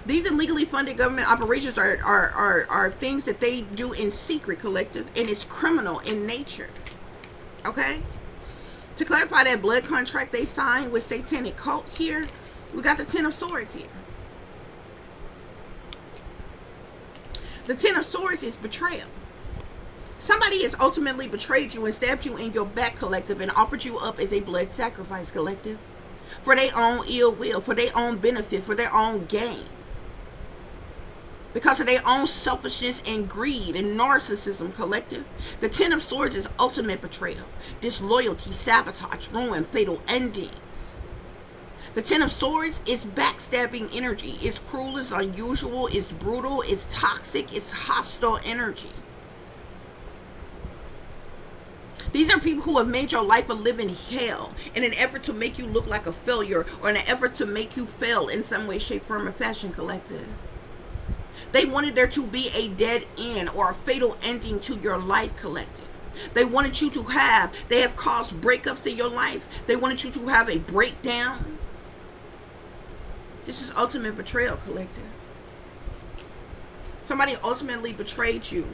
S1: These illegally funded government operations are things that they do in secret, collective, and it's criminal in nature. Okay? To clarify that blood contract they signed with Satanic cult here, we got the 10 of Swords here. The 10 of Swords is betrayal. Somebody has ultimately betrayed you and stabbed you in your back, collective, and offered you up as a blood sacrifice, collective, for their own ill will, for their own benefit, for their own gain. Because of their own selfishness and greed and narcissism, collective. The 10 of Swords is ultimate betrayal, disloyalty, sabotage, ruin, fatal endings. The Ten of Swords is backstabbing energy. It's cruel, it's unusual, it's brutal, it's toxic, it's hostile energy. These are people who have made your life a living hell in an effort to make you look like a failure, or in an effort to make you fail in some way, shape, form, or fashion, collective. They wanted there to be a dead end or a fatal ending to your life, collective. They wanted you to have, they have caused breakups in your life. They wanted you to have a breakdown. This is ultimate betrayal, collective. Somebody ultimately betrayed you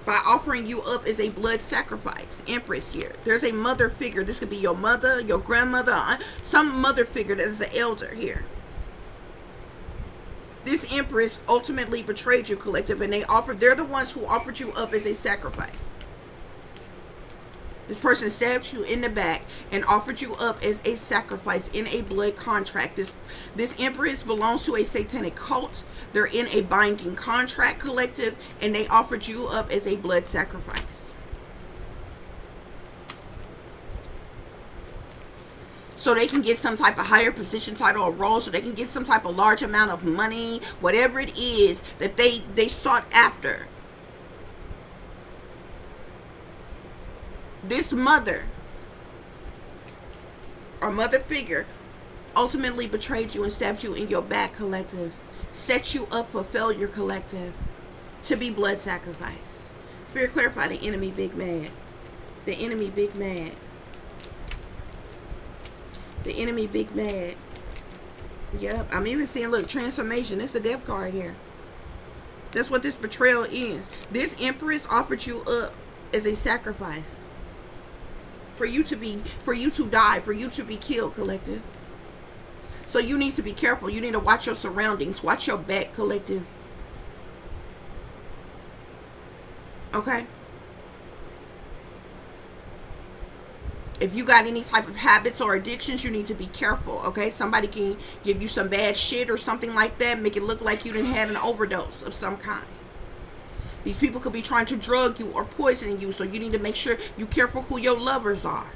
S1: by offering you up as a blood sacrifice. Empress here. There's a mother figure. This could be your mother, your grandmother, some mother figure that is the elder here. This Empress ultimately betrayed you, collective, and they're the ones who offered you up as a sacrifice. This person stabbed you in the back and offered you up as a sacrifice in a blood contract. This Empress belongs to a satanic cult. They're in a binding contract, collective, and they offered you up as a blood sacrifice. So they can get some type of higher position, title, or role, so they can get some type of large amount of money, whatever it is that they sought after. This mother or mother figure ultimately betrayed you and stabbed you in your back, collective. Set you up for failure, collective, to be blood sacrifice. Spirit, clarify the enemy big mad. The enemy big mad. The enemy big mad. Yep, I'm even seeing, look, transformation. It's the death card here. That's what this betrayal is. This Empress offered you up as a sacrifice. For you to die, for you to be killed, collective. So you need to be careful. You need to watch your surroundings. Watch your back, collective. Okay? If you got any type of habits or addictions, you need to be careful, okay? Somebody can give you some bad shit or something like that, make it look like you didn't have an overdose of some kind. These people could be trying to drug you or poison you, so you need to make sure you're careful who your lovers are,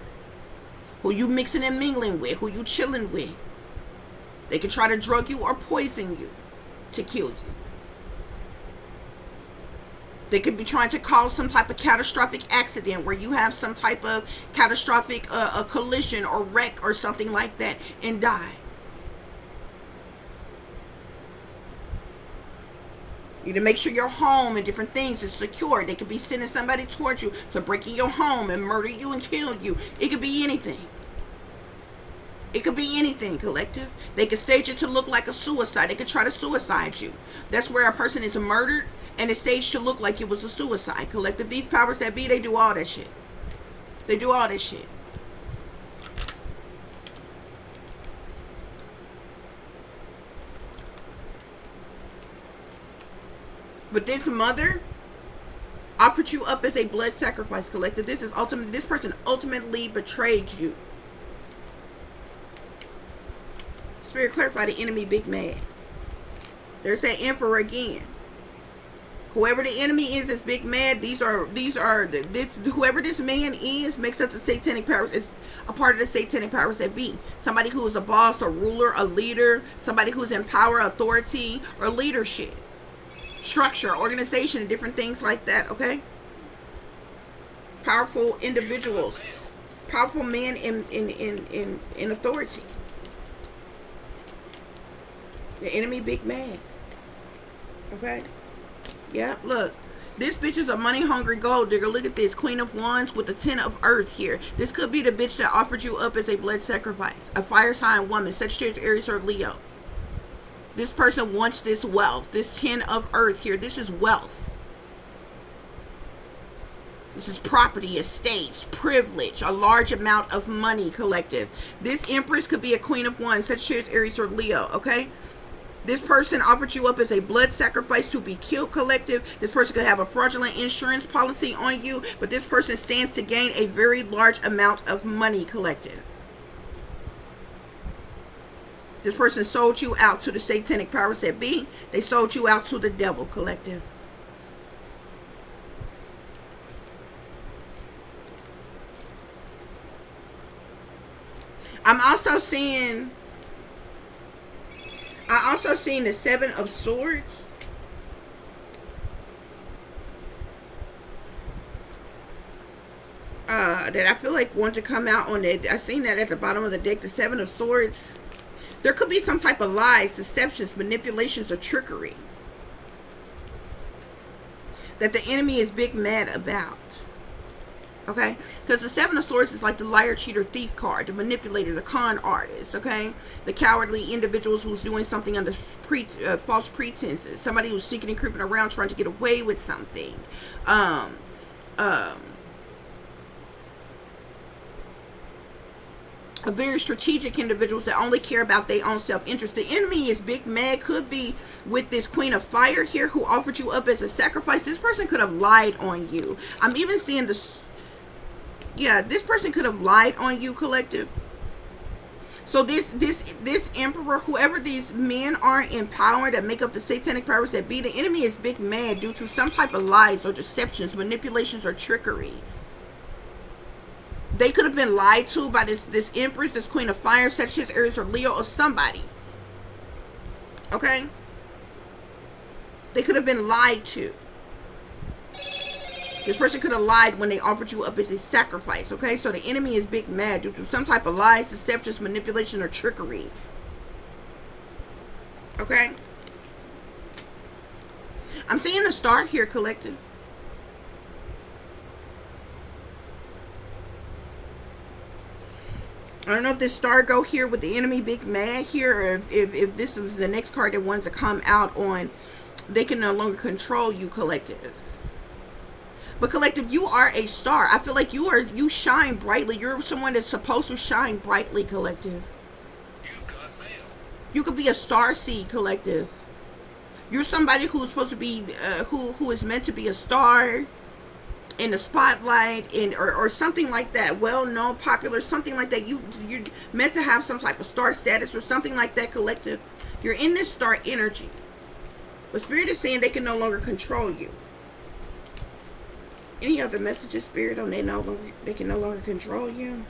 S1: who you mixing and mingling with, who you chilling with. They can try to drug you or poison you to kill you. They could be trying to cause some type of catastrophic accident where you have some type of catastrophic a collision or wreck or something like that and die. You need to make sure your home and different things is secure. They could be sending somebody towards you to break in your home and murder you and kill you. It could be anything. It could be anything, collective. They could stage it to look like a suicide. They could try to suicide you. That's where a person is murdered and it's staged to look like it was a suicide, collective. These powers that be, they do all that shit. They do all that shit. But this mother offered you up as a blood sacrifice, collective. This person ultimately betrayed you. Spirit, clarify the enemy big mad. There's that Emperor again. Whoever the enemy is big mad. Whoever this man is makes up the satanic powers. Is a part of the satanic powers that be. Somebody who is a boss, a ruler, a leader, somebody who's in power, authority, or leadership. Structure, organization, and different things like that, okay? Powerful individuals, powerful men in authority. The enemy big man. Okay? Yeah, look. This bitch is a money hungry gold digger. Look at this. Queen of Wands with the 10 of Earth here. This could be the bitch that offered you up as a blood sacrifice. A fire sign woman. Sagittarius, Aries, or Leo. This person wants this wealth. This 10 of Earth here. This is wealth. This is property, estates, privilege, a large amount of money, collective. This Empress could be a Queen of Wands, Sagittarius, Aries, or Leo, okay? This person offered you up as a blood sacrifice to be killed, collective. This person could have a fraudulent insurance policy on you, but this person stands to gain a very large amount of money, collective. This person sold you out to the satanic powers that be. They sold you out to the devil, collective. I'm also seeing, the Seven of Swords. That I feel like want to come out on it. I seen that at the bottom of the deck, the Seven of Swords. There could be some type of lies, deceptions, manipulations, or trickery that the enemy is big mad about. Okay? Because the Seven of Swords is like the liar, cheater, thief card, the manipulator, the con artist. Okay? The cowardly individuals who's doing something under false pretenses. Somebody who's sneaking and creeping around trying to get away with something. A very strategic individuals that only care about their own self-interest. The enemy is big mad, could be with this Queen of Fire here who offered you up as a sacrifice. This person could have lied on you. I'm even seeing this. Yeah, this person could have lied on you, collective. So this emperor, whoever these men are in power that make up the satanic powers that be, the enemy is big mad due to some type of lies or deceptions, manipulations, or trickery. They could have been lied to by this Empress, this Queen of Fire, Sagittarius, Aries, or Leo, or somebody. Okay? They could have been lied to. This person could have lied when they offered you up as a sacrifice. Okay? So the enemy is big mad due to some type of lies, deceptions, manipulation, or trickery. Okay? I'm seeing a star here, collective. I don't know if this star go here with the enemy big mad here, or if this was the next card that wanted to come out on, they can no longer control you, collective. But collective, you are a star. I feel like you shine brightly. You're someone that's supposed to shine brightly, collective. You could be a star seed, collective. You're somebody who's supposed to be who is meant to be a star in the spotlight, or something like that, well known, popular, something like that. You're meant to have some type of star status or something like that, collective. You're in this star energy, but Spirit is saying they can no longer control you. Any other messages, Spirit, on they can no longer control you?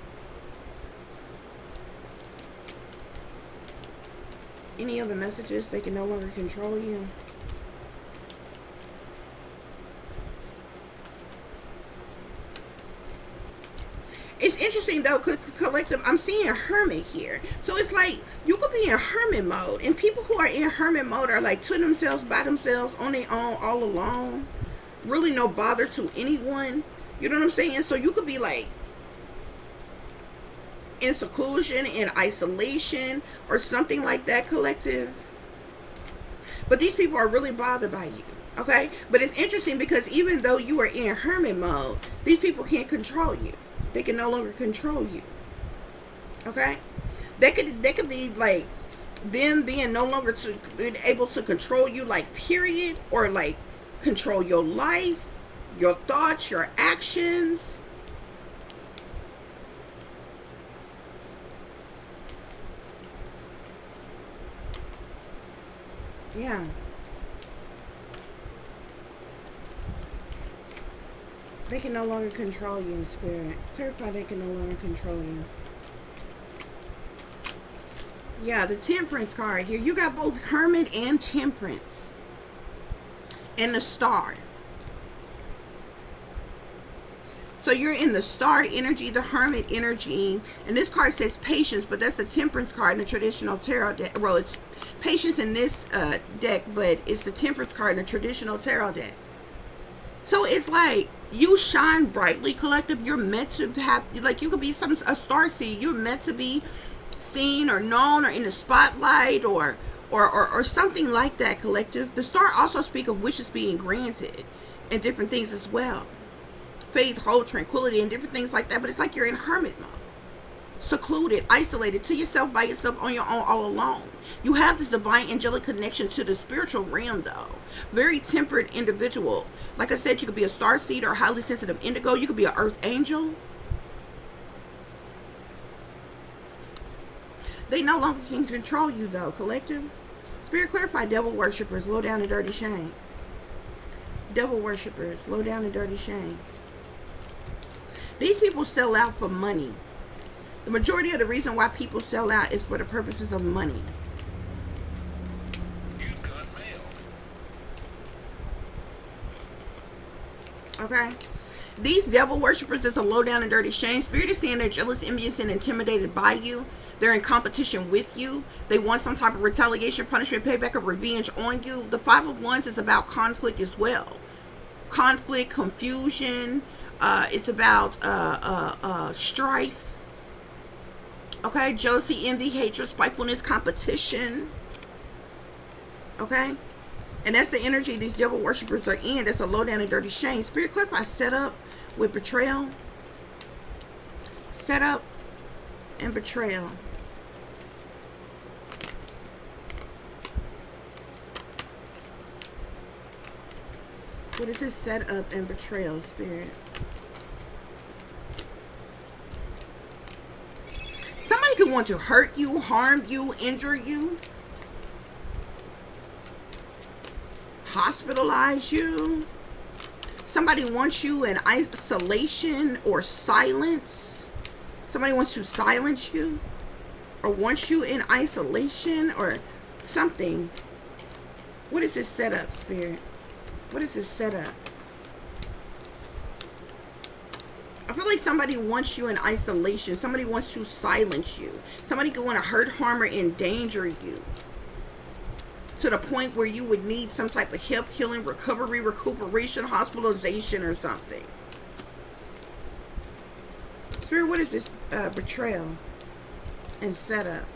S1: Any other messages? They can no longer control you. It's interesting though, collective, I'm seeing a hermit here. So it's like you could be in hermit mode, and people who are in hermit mode are like to themselves, by themselves, on their own, all alone. Really no bother to anyone. You know what I'm saying? So you could be like in seclusion, in isolation, or something like that, collective. But these people are really bothered by you. Okay? But it's interesting because even though you are in hermit mode, these people can't control you. They can no longer control you. Okay? They could be like them being no longer able to control you, like, period, or like control your life, your thoughts, your actions. Yeah. They can no longer control you in spirit. Clarify they can no longer control you. Yeah, the Temperance card here. You got both Hermit and Temperance. And the Star. So you're in the Star energy, the Hermit energy. And this card says Patience, but that's the Temperance card in the traditional tarot deck. Well, it's Patience in this deck, but it's the Temperance card in the traditional tarot deck. So it's like you shine brightly, collective. You're meant to have, like, you could be a star seed. You're meant to be seen or known or in the spotlight or something like that, collective. The star also speak of wishes being granted and different things as well. Faith, hope, tranquility, and different things like that. But it's like you're in hermit mode. Secluded, isolated, to yourself, by yourself, on your own, all alone. You have this divine angelic connection to the spiritual realm, though. Very tempered individual. Like I said, you could be a star seed or a highly sensitive indigo. You could be an earth angel. They no longer can control you, though, collective. Spirit, clarify devil worshippers, low down and dirty shame. Devil worshippers, low down and dirty shame. These people sell out for money. The majority of the reason why people sell out is for the purposes of money.
S2: You've got mail.
S1: Okay? These devil worshippers that's a low down and dirty shame spirit is saying they're jealous, envious, and intimidated by you. They're in competition with you. They want some type of retaliation, punishment, payback, or revenge on you. The Five of Wands is about conflict as well. Conflict, confusion. It's about strife. Okay? Jealousy, envy, hatred, spitefulness, competition. Okay? And that's the energy these devil worshippers are in. That's a low down and dirty shame. Spirit clarify set up with betrayal. Set up and betrayal. What is this set up and betrayal, Spirit? Somebody could want to hurt you, harm you, injure you, hospitalize you. Somebody wants you in isolation or silence. Somebody wants to silence you or wants you in isolation or something. What is this setup, Spirit? What is this setup? I feel like somebody wants you in isolation. Somebody wants to silence you. Somebody could want to hurt, harm, or endanger you to the point where you would need some type of help, healing, recovery, recuperation, hospitalization, or something. Spirit, what is this betrayal and setup?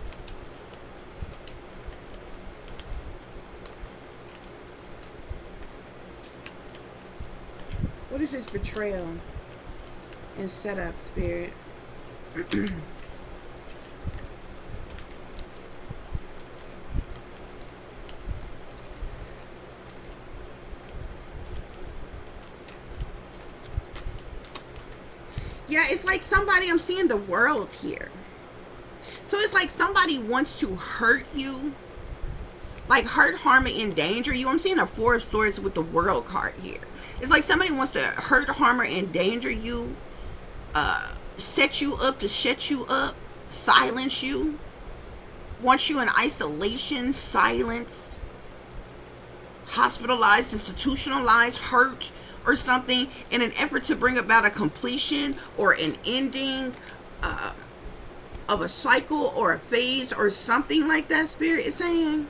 S1: What is this betrayal and setup, Spirit? Yeah, it's like somebody, I'm seeing the world here. So it's like somebody wants to hurt you. Like hurt, harm, and endanger you. I'm seeing a Four of Swords with the World card here. It's like somebody wants to hurt, harm, or endanger you. Set you up to shut you up. Silence you. Wants you in isolation, silence. Hospitalized, institutionalized, hurt, or something in an effort to bring about a completion or an ending of a cycle or a phase or something like that, Spirit is saying.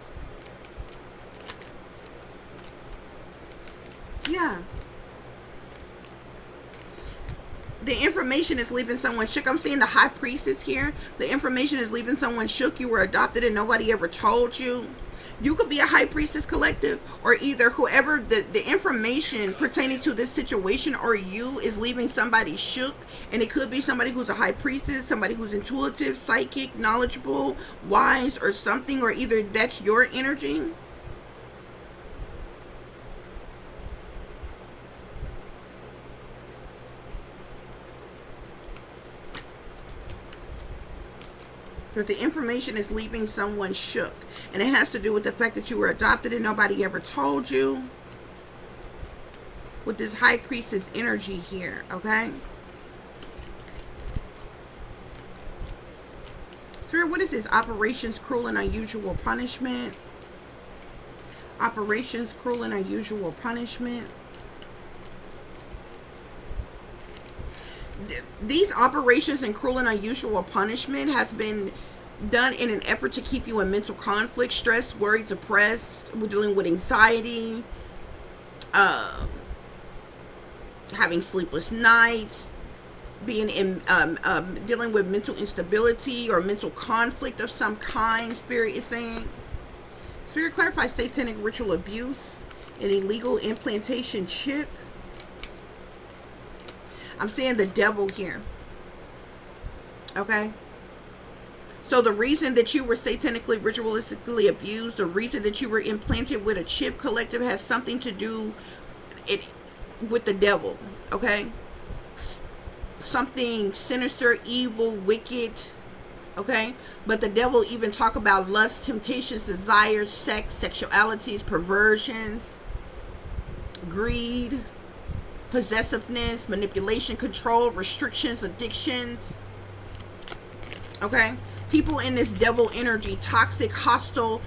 S1: Yeah. The information is leaving someone shook. I'm seeing the High Priestess here. The information is leaving someone shook. You were adopted and nobody ever told you. You could be a High Priestess collective, or either whoever the information pertaining to this situation or you is leaving somebody shook. And it could be somebody who's a High Priestess, somebody who's intuitive, psychic, knowledgeable, wise, or something, or either that's your energy. But the information is leaving someone shook. And it has to do with the fact that you were adopted and nobody ever told you. With this High Priestess energy here, okay? Spirit, what is this? Operations, cruel, and unusual punishment. Operations, cruel, and unusual punishment. These operations and cruel and unusual punishment has been done in an effort to keep you in mental conflict, stress, worry, depressed. We're dealing with anxiety, having sleepless nights, being in dealing with mental instability or mental conflict of some kind. Spirit is saying. Spirit clarifies satanic ritual abuse, an illegal implantation chip. I'm seeing the devil here. Okay? So the reason that you were satanically, ritualistically abused, the reason that you were implanted with a chip collective has something to do with the devil. Okay? Something sinister, evil, wicked. Okay? But the devil even talk about lust, temptations, desires, sex, sexualities, perversions, greed, possessiveness, manipulation, control, restrictions, addictions. Okay? People in this devil energy, toxic, hostile,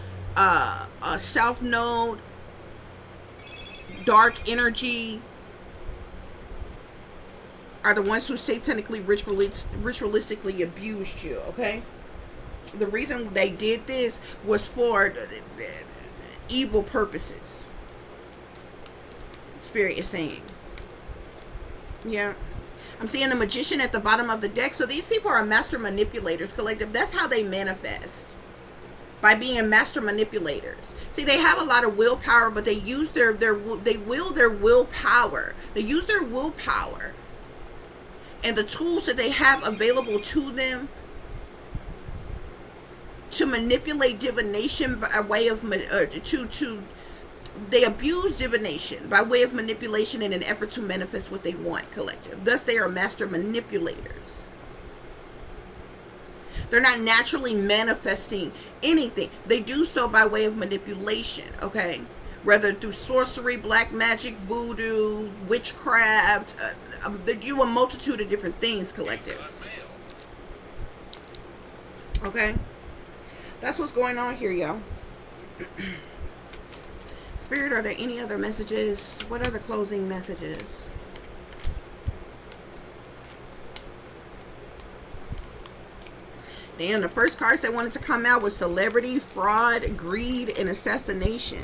S1: self node, dark energy, are the ones who satanically, ritualistically abused you. Okay? The reason they did this was for evil purposes. Spirit is saying. Yeah. I'm seeing the magician at the bottom of the deck. So these people are master manipulators, collective. That's how they manifest. By being master manipulators. See, they have a lot of willpower, but they use their willpower. They use their willpower and the tools that they have available to them to manipulate divination by way of they abuse divination by way of manipulation in an effort to manifest what they want, collective. Thus, they are master manipulators. They're not naturally manifesting anything. They do so by way of manipulation, okay? Whether through sorcery, black magic, voodoo, witchcraft, they do a multitude of different things, collective. Okay? That's what's going on here, y'all. Spirit, are there any other messages? What are the closing messages? Then the first cards that wanted to come out was celebrity, fraud, greed, and assassination.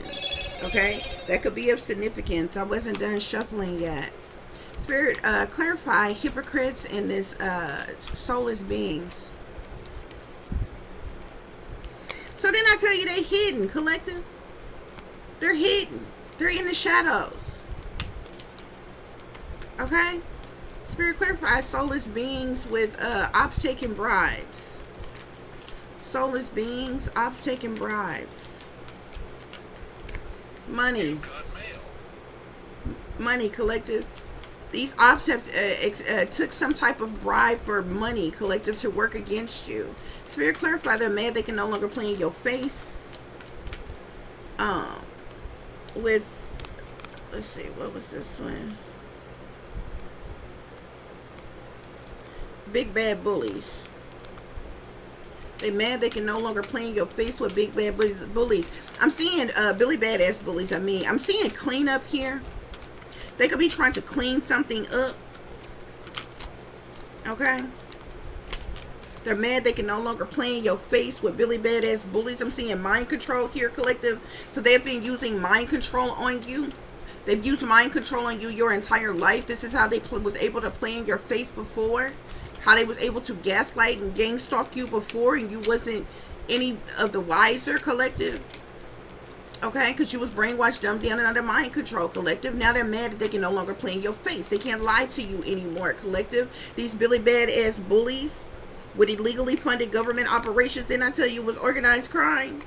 S1: Okay? That could be of significance. I wasn't done shuffling yet. Spirit, clarify hypocrites and this soulless beings. So then I tell you they're hidden, collective. They're hidden. They're in the shadows. Okay? Spirit, clarify soulless beings with ops taking bribes. Soulless beings, ops taking bribes. Money. Money, collective. These ops have took some type of bribe for money, collective, to work against you. Spirit, clarify they're mad they can no longer play in your face. With, let's see, what was this one? Big bad bullies. They mad they can no longer play in your face with big bad bullies. I'm seeing Billy Badass bullies. I'm seeing cleanup here. They could be trying to clean something up. Okay? They're mad they can no longer play in your face with Billy Badass bullies. I'm seeing mind control here, collective. So they've been using mind control on you. They've used mind control on you your entire life. This is how they was able to play in your face before. How they was able to gaslight and gang stalk you before, and you wasn't any of the wiser, collective. Okay, because you was brainwashed, dumbed down, and under mind control, collective. Now they're mad that they can no longer play in your face. They can't lie to you anymore, collective. These Billy Badass bullies with illegally funded government operations, didn't I tell you, was organized crime?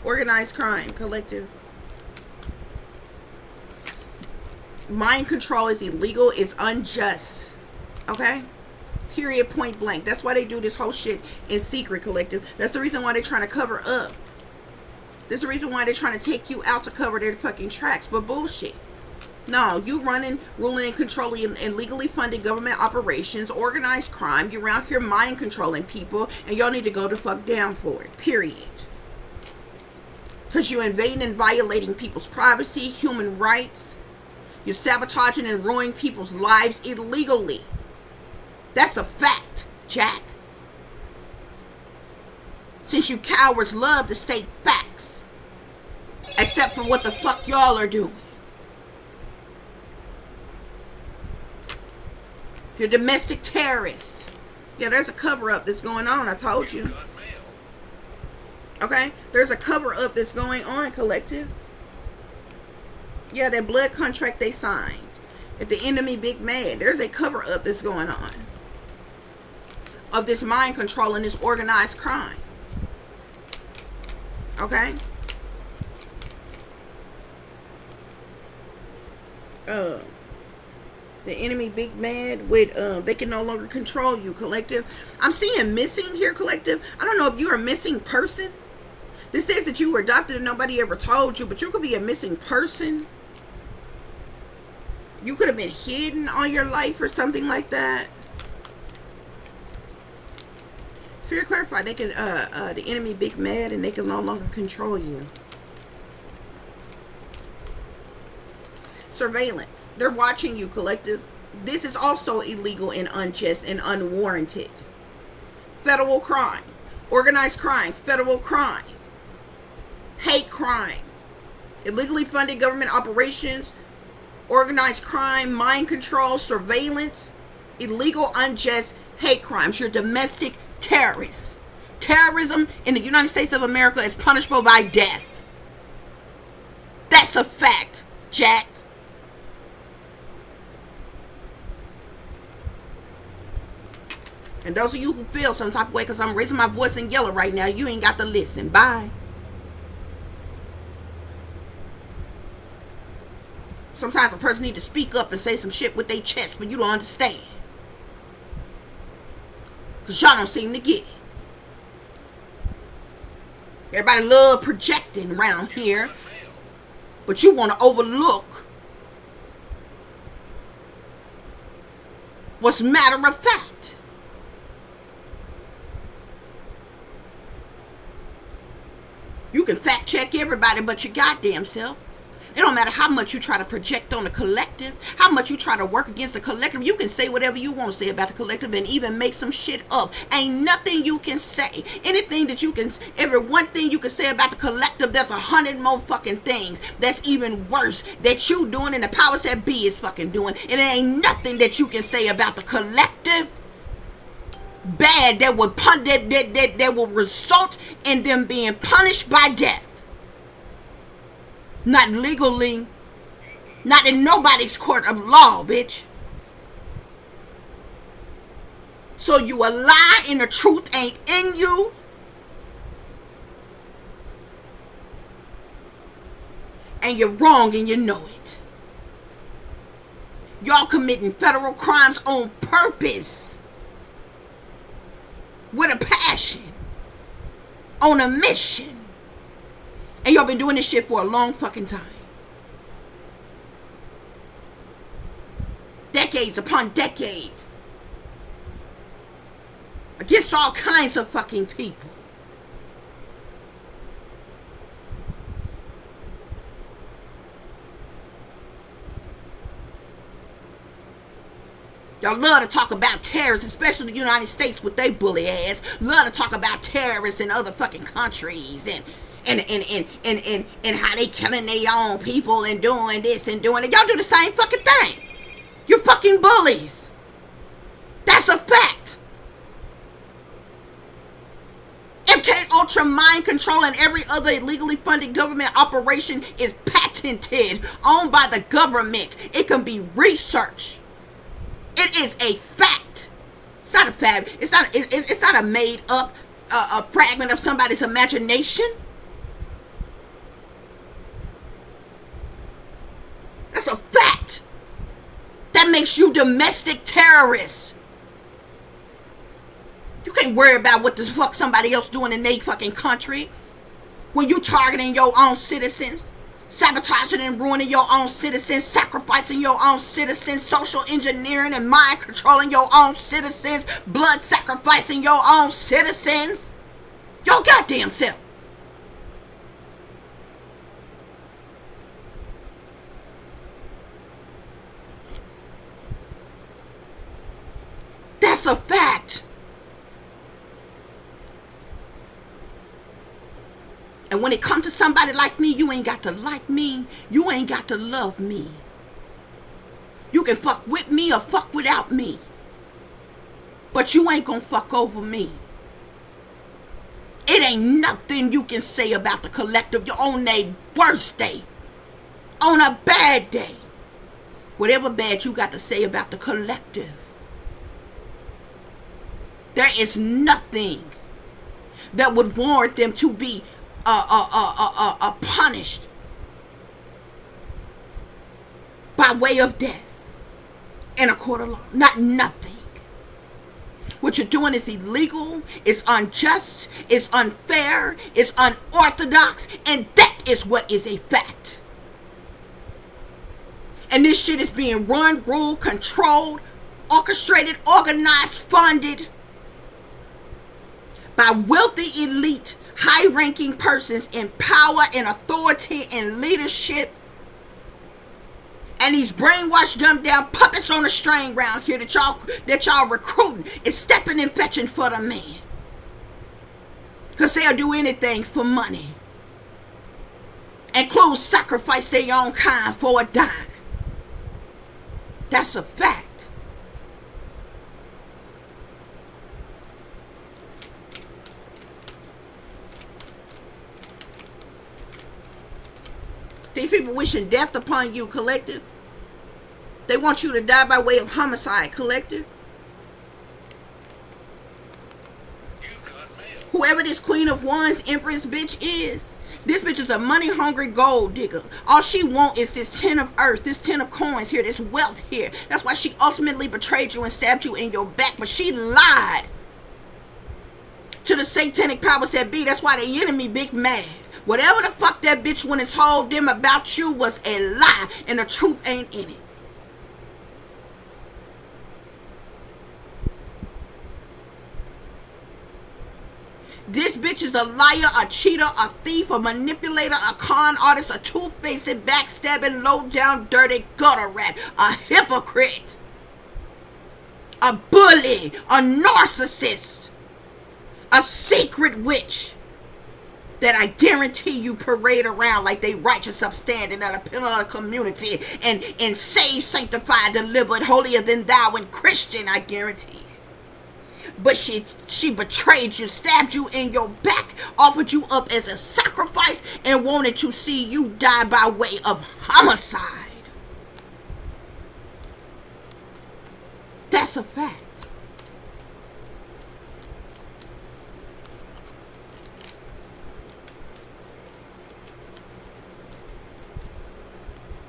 S1: Organized crime, collective. Mind control is illegal, is unjust. Okay? Period, point blank. That's why they do this whole shit in secret, collective. That's the reason why they're trying to cover up. That's the reason why they're trying to take you out to cover their fucking tracks. But bullshit. No, you running, ruling, and controlling and legally funded government operations, organized crime. You're out here mind controlling people, and y'all need to go the fuck down for it. Period. Because you're invading and violating people's privacy, human rights. You're sabotaging and ruining people's lives illegally. That's a fact, Jack. Since you cowards love to state facts. Except for what the fuck y'all are doing. You're domestic terrorists. Yeah, there's a cover-up that's going on, I told you. Okay? There's a cover-up that's going on, collective. Yeah, that blood contract they signed. At the enemy big mad. There's a cover-up that's going on. Of this mind control and this organized crime. Okay? The enemy big mad with they can no longer control you, collective. I'm seeing missing here, collective. I don't know if you're a missing person. This says that you were adopted and nobody ever told you, but you could be a missing person. You could have been hidden all your life or something like that. Spirit clarify, they can the enemy big mad and they can no longer control you. Surveillance. They're watching you, collective. This is also illegal and unjust and unwarranted. Federal crime. Organized crime. Federal crime. Hate crime. Illegally funded government operations. Organized crime. Mind control. Surveillance. Illegal, unjust, hate crimes. You're domestic terrorists. Terrorism in the United States of America is punishable by death. That's a fact, Jack. And those of you who feel some type of way because I'm raising my voice in yellow right now, you ain't got to listen. Bye. Sometimes a person needs to speak up and say some shit with their chest, but you don't understand. Because y'all don't seem to get it. Everybody love projecting around here, but you want to overlook what's matter of fact. You can fact check everybody but your goddamn self. It don't matter how much you try to project on the collective, how much you try to work against the collective. You can say whatever you want to say about the collective and even make some shit up. Ain't nothing you can say. Anything that you can, every one thing you can say about the collective, there's 100 more fucking things that's even worse that you doing and the powers that be is fucking doing. And there ain't nothing that you can say about the collective bad that will that will result in them being punished by death. Not legally, not in nobody's court of law, bitch. So you a lie and the truth ain't in you. And you're wrong and you know it. Y'all committing federal crimes on purpose. With a passion. On a mission. And y'all been doing this shit for a long fucking time. Decades upon decades. Against all kinds of fucking people. Y'all love to talk about terrorists, especially the United States with they bully ass. Love to talk about terrorists in other fucking countries and how they killing their own people and doing this and doing it. Y'all do the same fucking thing. You're fucking bullies. That's a fact. MK Ultra mind control and every other illegally funded government operation is patented, owned by the government. It can be researched. It is a fact. It's not a fact. It's not a made up a fragment of somebody's imagination. That's a fact. That makes you domestic terrorists. You can't worry about what the fuck somebody else doing in their fucking country when you targeting your own citizens, sabotaging and ruining your own citizens, sacrificing your own citizens, social engineering and mind controlling your own citizens, blood sacrificing your own citizens. Your goddamn self. That's a fact. And when it comes to somebody like me, you ain't got to like me. You ain't got to love me. You can fuck with me or fuck without me. But you ain't gonna fuck over me. It ain't nothing you can say about the collective. You're on a worst day. On a bad day. Whatever bad you got to say about the collective. There is nothing that would warrant them to be punished by way of death in a court of law. Not nothing. What you're doing is illegal, it's unjust, it's unfair, it's unorthodox, and that is what is a fact. And this shit is being run, ruled, controlled, orchestrated, organized, funded by wealthy elite, high-ranking persons in power and authority and leadership. And these brainwashed, dumbed down puppets on a string round here that y'all recruiting is stepping and fetching for the man. Because they'll do anything for money. Include sacrifice their own kind for a dime. That's a fact. These people wishing death upon you, collective. They want you to die by way of homicide, collective. Whoever this Queen of Wands Empress bitch is, this bitch is a money-hungry gold digger. All she want is this 10 of earth, this 10 of coins here, this wealth here. That's why she ultimately betrayed you and stabbed you in your back. But she lied to the satanic powers that be. That's why the enemy big mad. Whatever the fuck that bitch went and told them about you was a lie, and the truth ain't in it. This bitch is a liar, a cheater, a thief, a manipulator, a con artist, a two-faced, backstabbing, low-down, dirty gutter rat, a hypocrite, a bully, a narcissist, a secret witch that I guarantee you parade around like they righteous, upstanding, and a pillar of community, and saved, sanctified, delivered, holier than thou, and Christian, I guarantee. But she betrayed you, stabbed you in your back, offered you up as a sacrifice, and wanted to see you die by way of homicide. That's a fact.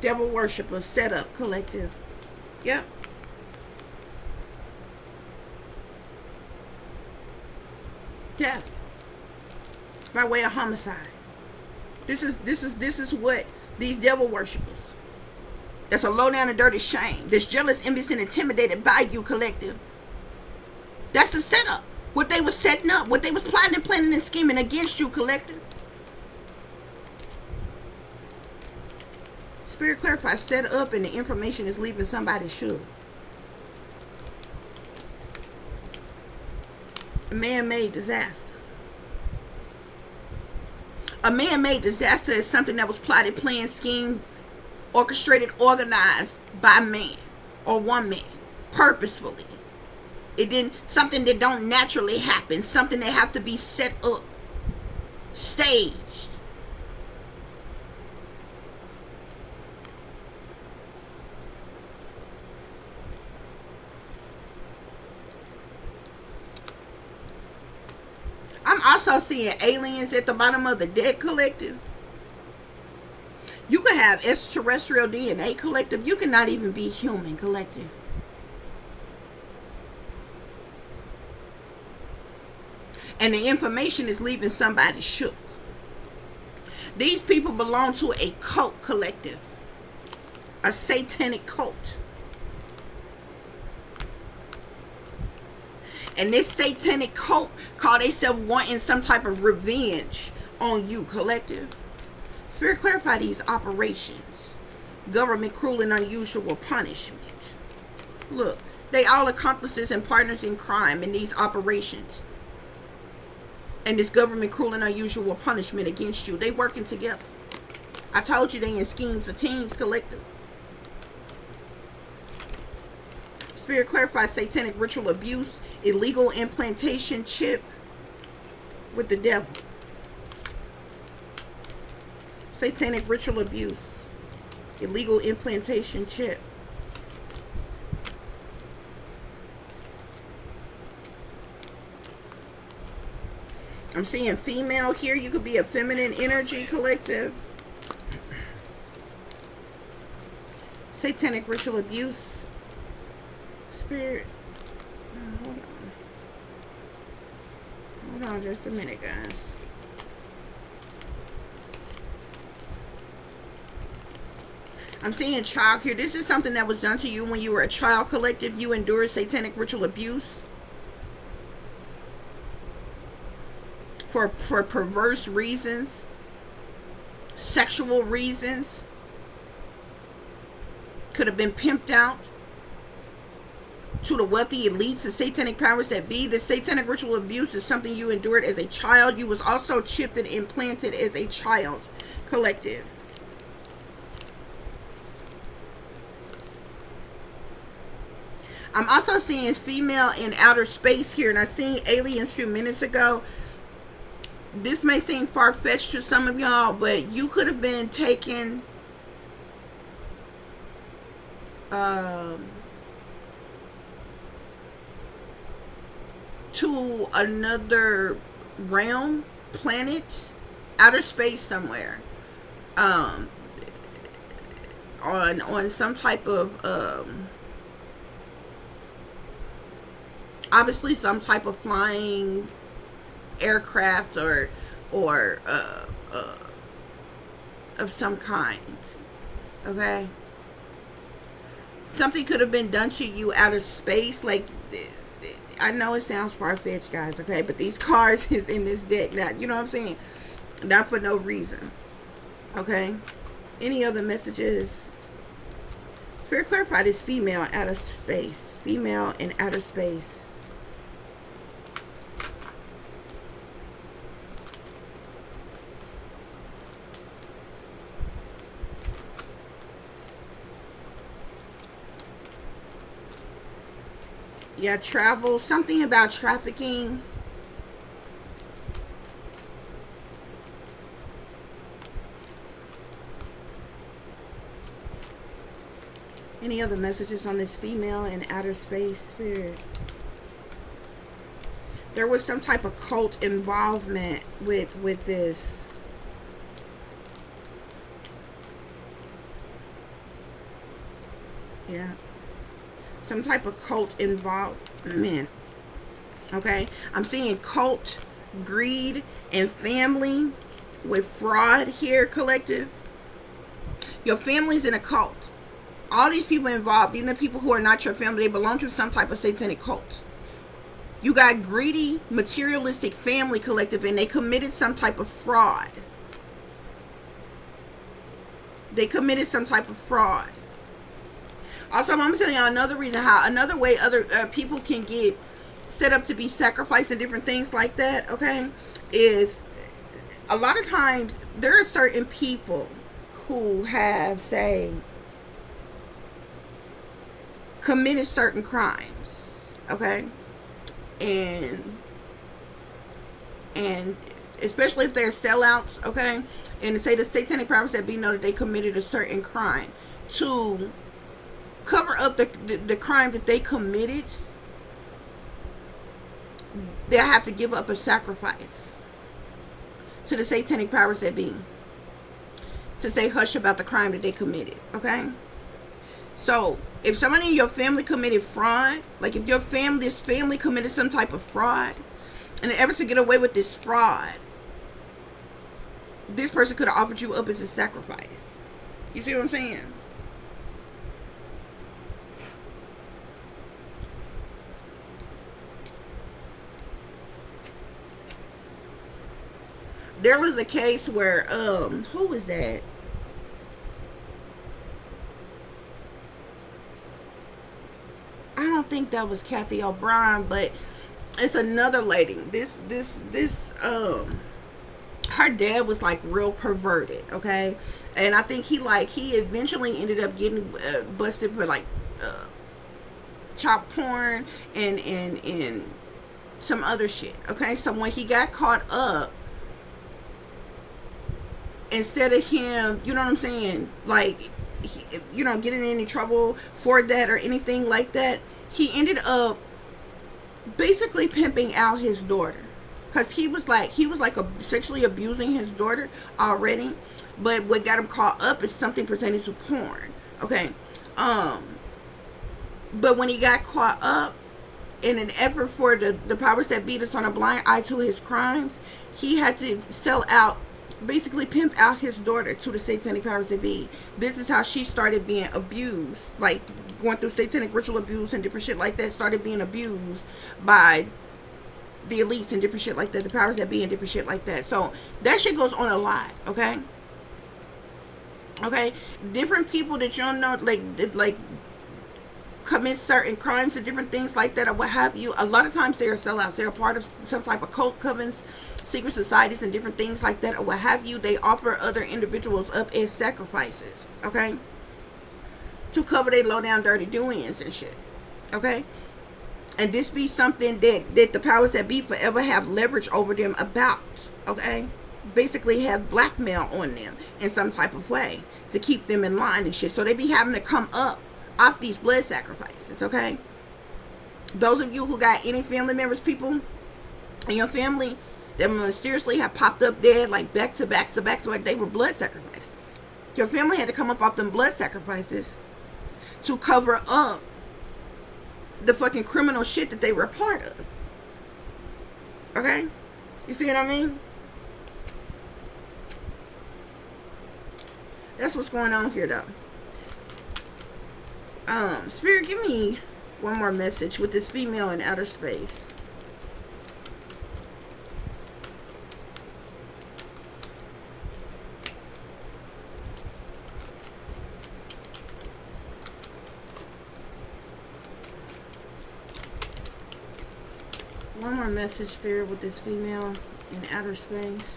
S1: Devil worshippers set up, collective. Yep. Death by way of homicide. This is what these devil worshippers. That's a low down and dirty shame. That's jealous, envious, and intimidated by you, collective. That's the setup. What they was setting up, what they was plotting and planning and scheming against you, collective. Spirit clarifies, set up, and the information is leaving somebody should. A man-made disaster. A man-made disaster is something that was plotted, planned, schemed, orchestrated, organized by man or one man purposefully. It didn't, something that don't naturally happen, something that have to be set up, staged. I'm also seeing aliens at the bottom of the deck, collective. You can have extraterrestrial DNA, collective. You cannot even be human, collective. And the information is leaving somebody shook. These people belong to a cult, collective. A satanic cult. And this satanic cult call themselves wanting some type of revenge on you, collective. Spirit, clarify these operations. Government cruel and unusual punishment. Look, they all accomplices and partners in crime in these operations. And this government cruel and unusual punishment against you. They working together. I told you they in schemes of teams, collective. Spirit clarifies satanic ritual abuse, illegal implantation chip with the devil. Satanic ritual abuse, illegal implantation chip. I'm seeing female here. You could be a feminine energy, collective. Satanic ritual abuse. Spirit. Hold on just a minute, guys. I'm seeing child here. This is something that was done to you when you were a child, collective. You endured satanic ritual abuse. for perverse reasons, sexual reasons. Could have been pimped out to the wealthy elites, the satanic powers that be. The satanic ritual abuse is something you endured as a child. You was also chipped and implanted as a child, collective. I'm also seeing female in outer space here, and I seen aliens a few minutes ago. This may seem far-fetched to some of y'all, but you could have been taken to another realm, planet, outer space somewhere, on some type of obviously some type of flying aircraft or of some kind. Okay, something could have been done to you outer space. Like, I know it sounds far-fetched, guys, okay, but these cards is in this deck, not, you know what I'm saying, not for no reason. Okay, any other messages? Spirit, clarify this female outer space. Female in outer space. Yeah, travel. Something about trafficking. Any other messages on this female in outer space, Spirit? There was some type of cult involvement with this. Yeah. Some type of cult involvement. Okay, I'm seeing cult, greed, and family with fraud here, collective. Your family's in a cult. All these people involved, even the people who are not your family, they belong to some type of satanic cult. You got greedy, materialistic family, collective, and they committed some type of fraud. They committed some type of fraud. Also, I'm telling y'all another reason how, another way other people can get set up to be sacrificed and different things like that, okay? If a lot of times there are certain people who have, say, committed certain crimes, okay? And especially if they're sellouts, okay? And say the satanic powers that be know that they committed a certain crime, to cover up the crime that they committed, they'll have to give up a sacrifice to the satanic powers that be, to say hush about the crime that they committed, okay? So if somebody in your family committed fraud, like if your family, this family committed some type of fraud, and ever to get away with this fraud, this person could have offered you up as a sacrifice. You see what I'm saying? There was a case where, who was that? I don't think that was Kathy O'Brien, but it's another lady. Her dad was like real perverted, okay? And I think he eventually ended up getting busted for like child porn and some other shit, okay? So when he got caught up, instead of him, you know what I'm saying, like, getting in any trouble for that or anything like that, he ended up basically pimping out his daughter, because he was like sexually abusing his daughter already. But what got him caught up is something pertaining to porn, okay? But when he got caught up, in an effort for the powers that be to turn a blind eye to his crimes, he had to sell out, basically pimp out his daughter to the satanic powers that be. This is how she started being abused, like going through satanic ritual abuse and different shit like that, started being abused by the elites and different shit like that, the powers that be and different shit like that. So that shit goes on a lot, okay? Okay, different people that you don't know, like commit certain crimes and different things like that, or what have you. A lot of times they are sellouts. They're a part of some type of cult covens, secret societies, and different things like that, or what have you. They offer other individuals up as sacrifices, okay, to cover their low down dirty doings and shit, okay. And this be something that the powers that be forever have leverage over them about, okay. Basically have blackmail on them in some type of way to keep them in line and shit. So they be having to come up off these blood sacrifices, okay. Those of you who got any family members, people in your family that mysteriously have popped up dead, like back to back to back to back, they were blood sacrifices. Your family had to come up off them blood sacrifices to cover up the fucking criminal shit that they were a part of, okay. You see what I mean? That's what's going on here, though. Spirit, give me one more message with this female in outer space. One more message, Spirit, with this female in outer space.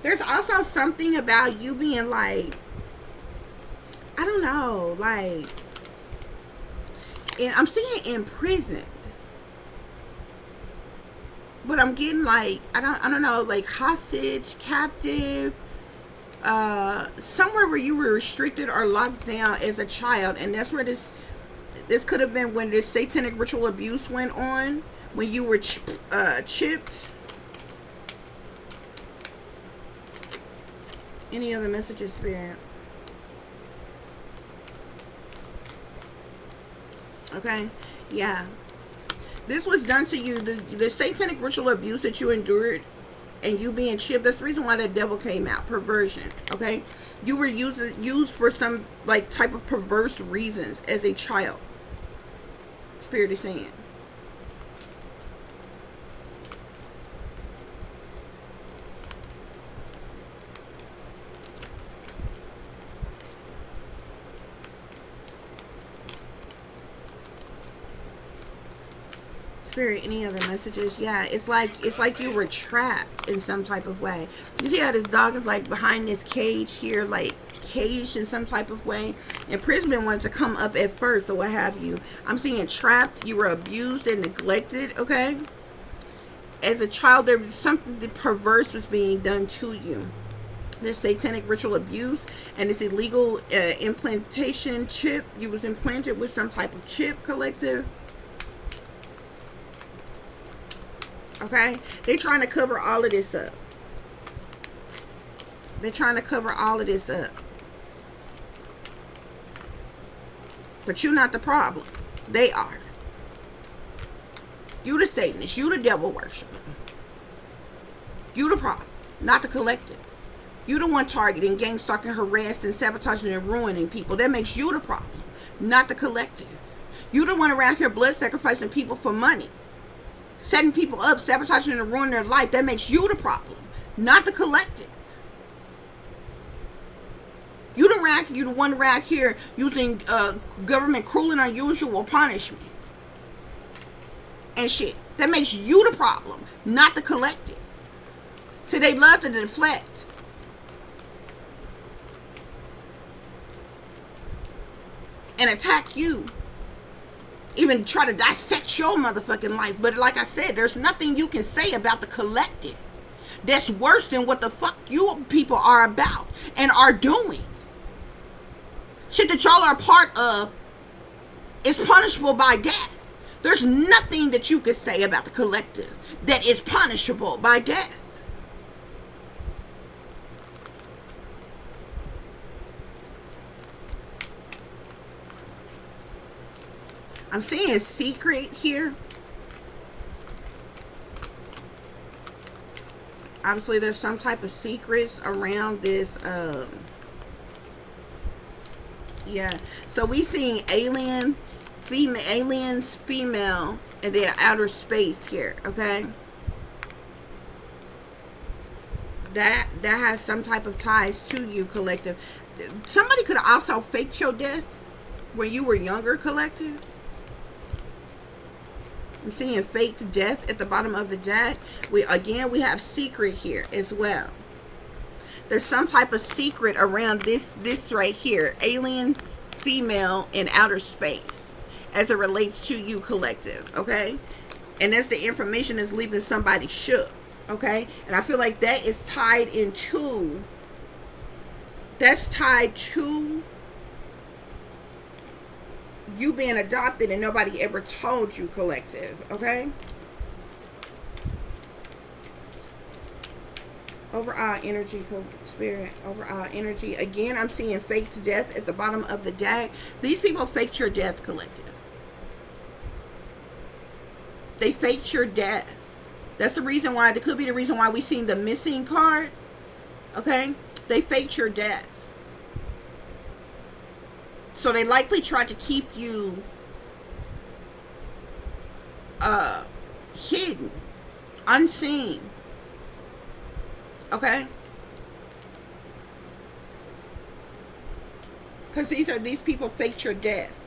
S1: There's also something about you being like, I don't know, like, and I'm seeing imprisoned, but I'm getting like, I don't know, like hostage, captive, somewhere where you were restricted or locked down as a child. And that's where this could have been when this satanic ritual abuse went on, when you were chipped. Any other messages, Spirit? Okay, yeah. This was done to you. The satanic ritual abuse that you endured and you being chipped, that's the reason why that devil came out. Perversion, okay? You were used for some, like, type of perverse reasons as a child. Spirit is saying. Spirit, any other messages? Yeah, it's like you were trapped in some type of way. You see how this dog is like behind this cage here, like caged in some type of way. Imprisonment wanted to come up at first, or what have you. I'm seeing trapped. You were abused and neglected, okay? As a child, there was something perverse was being done to you. This satanic ritual abuse and this illegal implantation chip. You was implanted with some type of chip, collective. Okay, they're trying to cover all of this up. They're trying to cover all of this up. But you're not the problem. They are. You the Satanist. You the devil worshiper. You the problem, not the collective. You the one targeting, gang stalking, harassing, sabotaging, and ruining people. That makes you the problem, not the collective. You the one around here blood sacrificing people for money. Setting people up, sabotaging and ruining their life. That makes you the problem, not the collective. You the one around here using government cruel and unusual punishment and shit. That makes you the problem, not the collective. See, they love to deflect. And attack you. Even try to dissect your motherfucking life. But like I said, there's nothing you can say about the collective that's worse than what the fuck you people are about and are doing. Shit that y'all are a part of is punishable by death. There's nothing that you can say about the collective that is punishable by death. I'm seeing secret here. Obviously, there's some type of secrets around this. Yeah. So we seeing aliens, female, and then outer space here. Okay. That has some type of ties to you, collective. Somebody could have also faked your death when you were younger, collective. I'm seeing faked death at the bottom of the deck. We have secret here as well. There's some type of secret around this right here. Alien, female, in outer space as it relates to you, collective. Okay? And that's the information that's leaving somebody shook. Okay? And I feel like that is tied into... That's tied to you being adopted and nobody ever told you, collective. Okay? Overall energy, spirit, overall energy. Again, I'm seeing faked death at the bottom of the deck. These people faked your death, collective. They faked your death. That's the reason why, that could be the reason why we seen the missing card. Okay? They faked your death. So they likely tried to keep you hidden, unseen. Okay? Because these people faked your death.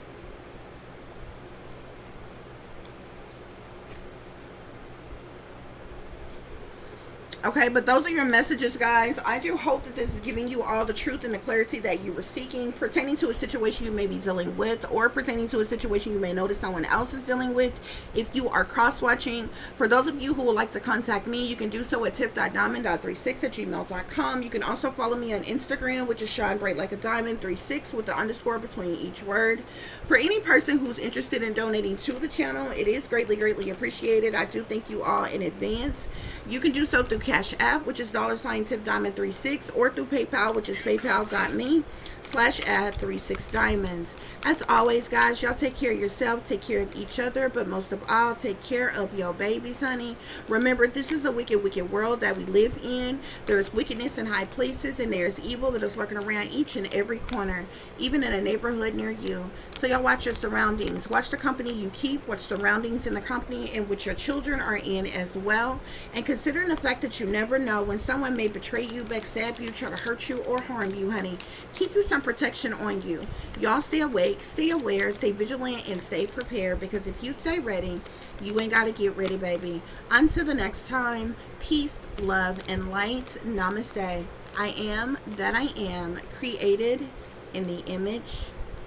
S1: Okay, but those are your messages, guys. I do hope that this is giving you all the truth and the clarity that you were seeking, pertaining to a situation you may be dealing with, or pertaining to a situation you may notice someone else is dealing with. If you are cross-watching, for those of you who would like to contact me, you can do so at tip.diamond.36@gmail.com. You can also follow me on Instagram, which is Shine Bright Like a Diamond 36 with the underscore between each word. For any person who's interested in donating to the channel, it is greatly, greatly appreciated. I do thank you all in advance. You can do so through CASHAPP, which is $tip-diamond36, or through PayPal, which is paypal.me/add36diamonds. As always, guys, y'all take care of yourself, take care of each other, but most of all, take care of your babies, honey. Remember, this is the wicked, wicked world that we live in. There's wickedness in high places, and there's evil that is lurking around each and every corner, even in a neighborhood near you. So y'all watch your surroundings. Watch the company you keep. Watch surroundings in the company in which your children are in as well. And considering the fact that you never know when someone may betray you, backstab you, try to hurt you, or harm you, honey, keep you some protection on you. Y'all stay awake, stay aware, stay vigilant, and stay prepared, because if you stay ready, you ain't got to get ready, baby. Until the next time, peace, love, and light. Namaste. I am that I am, created in the image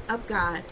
S1: of God.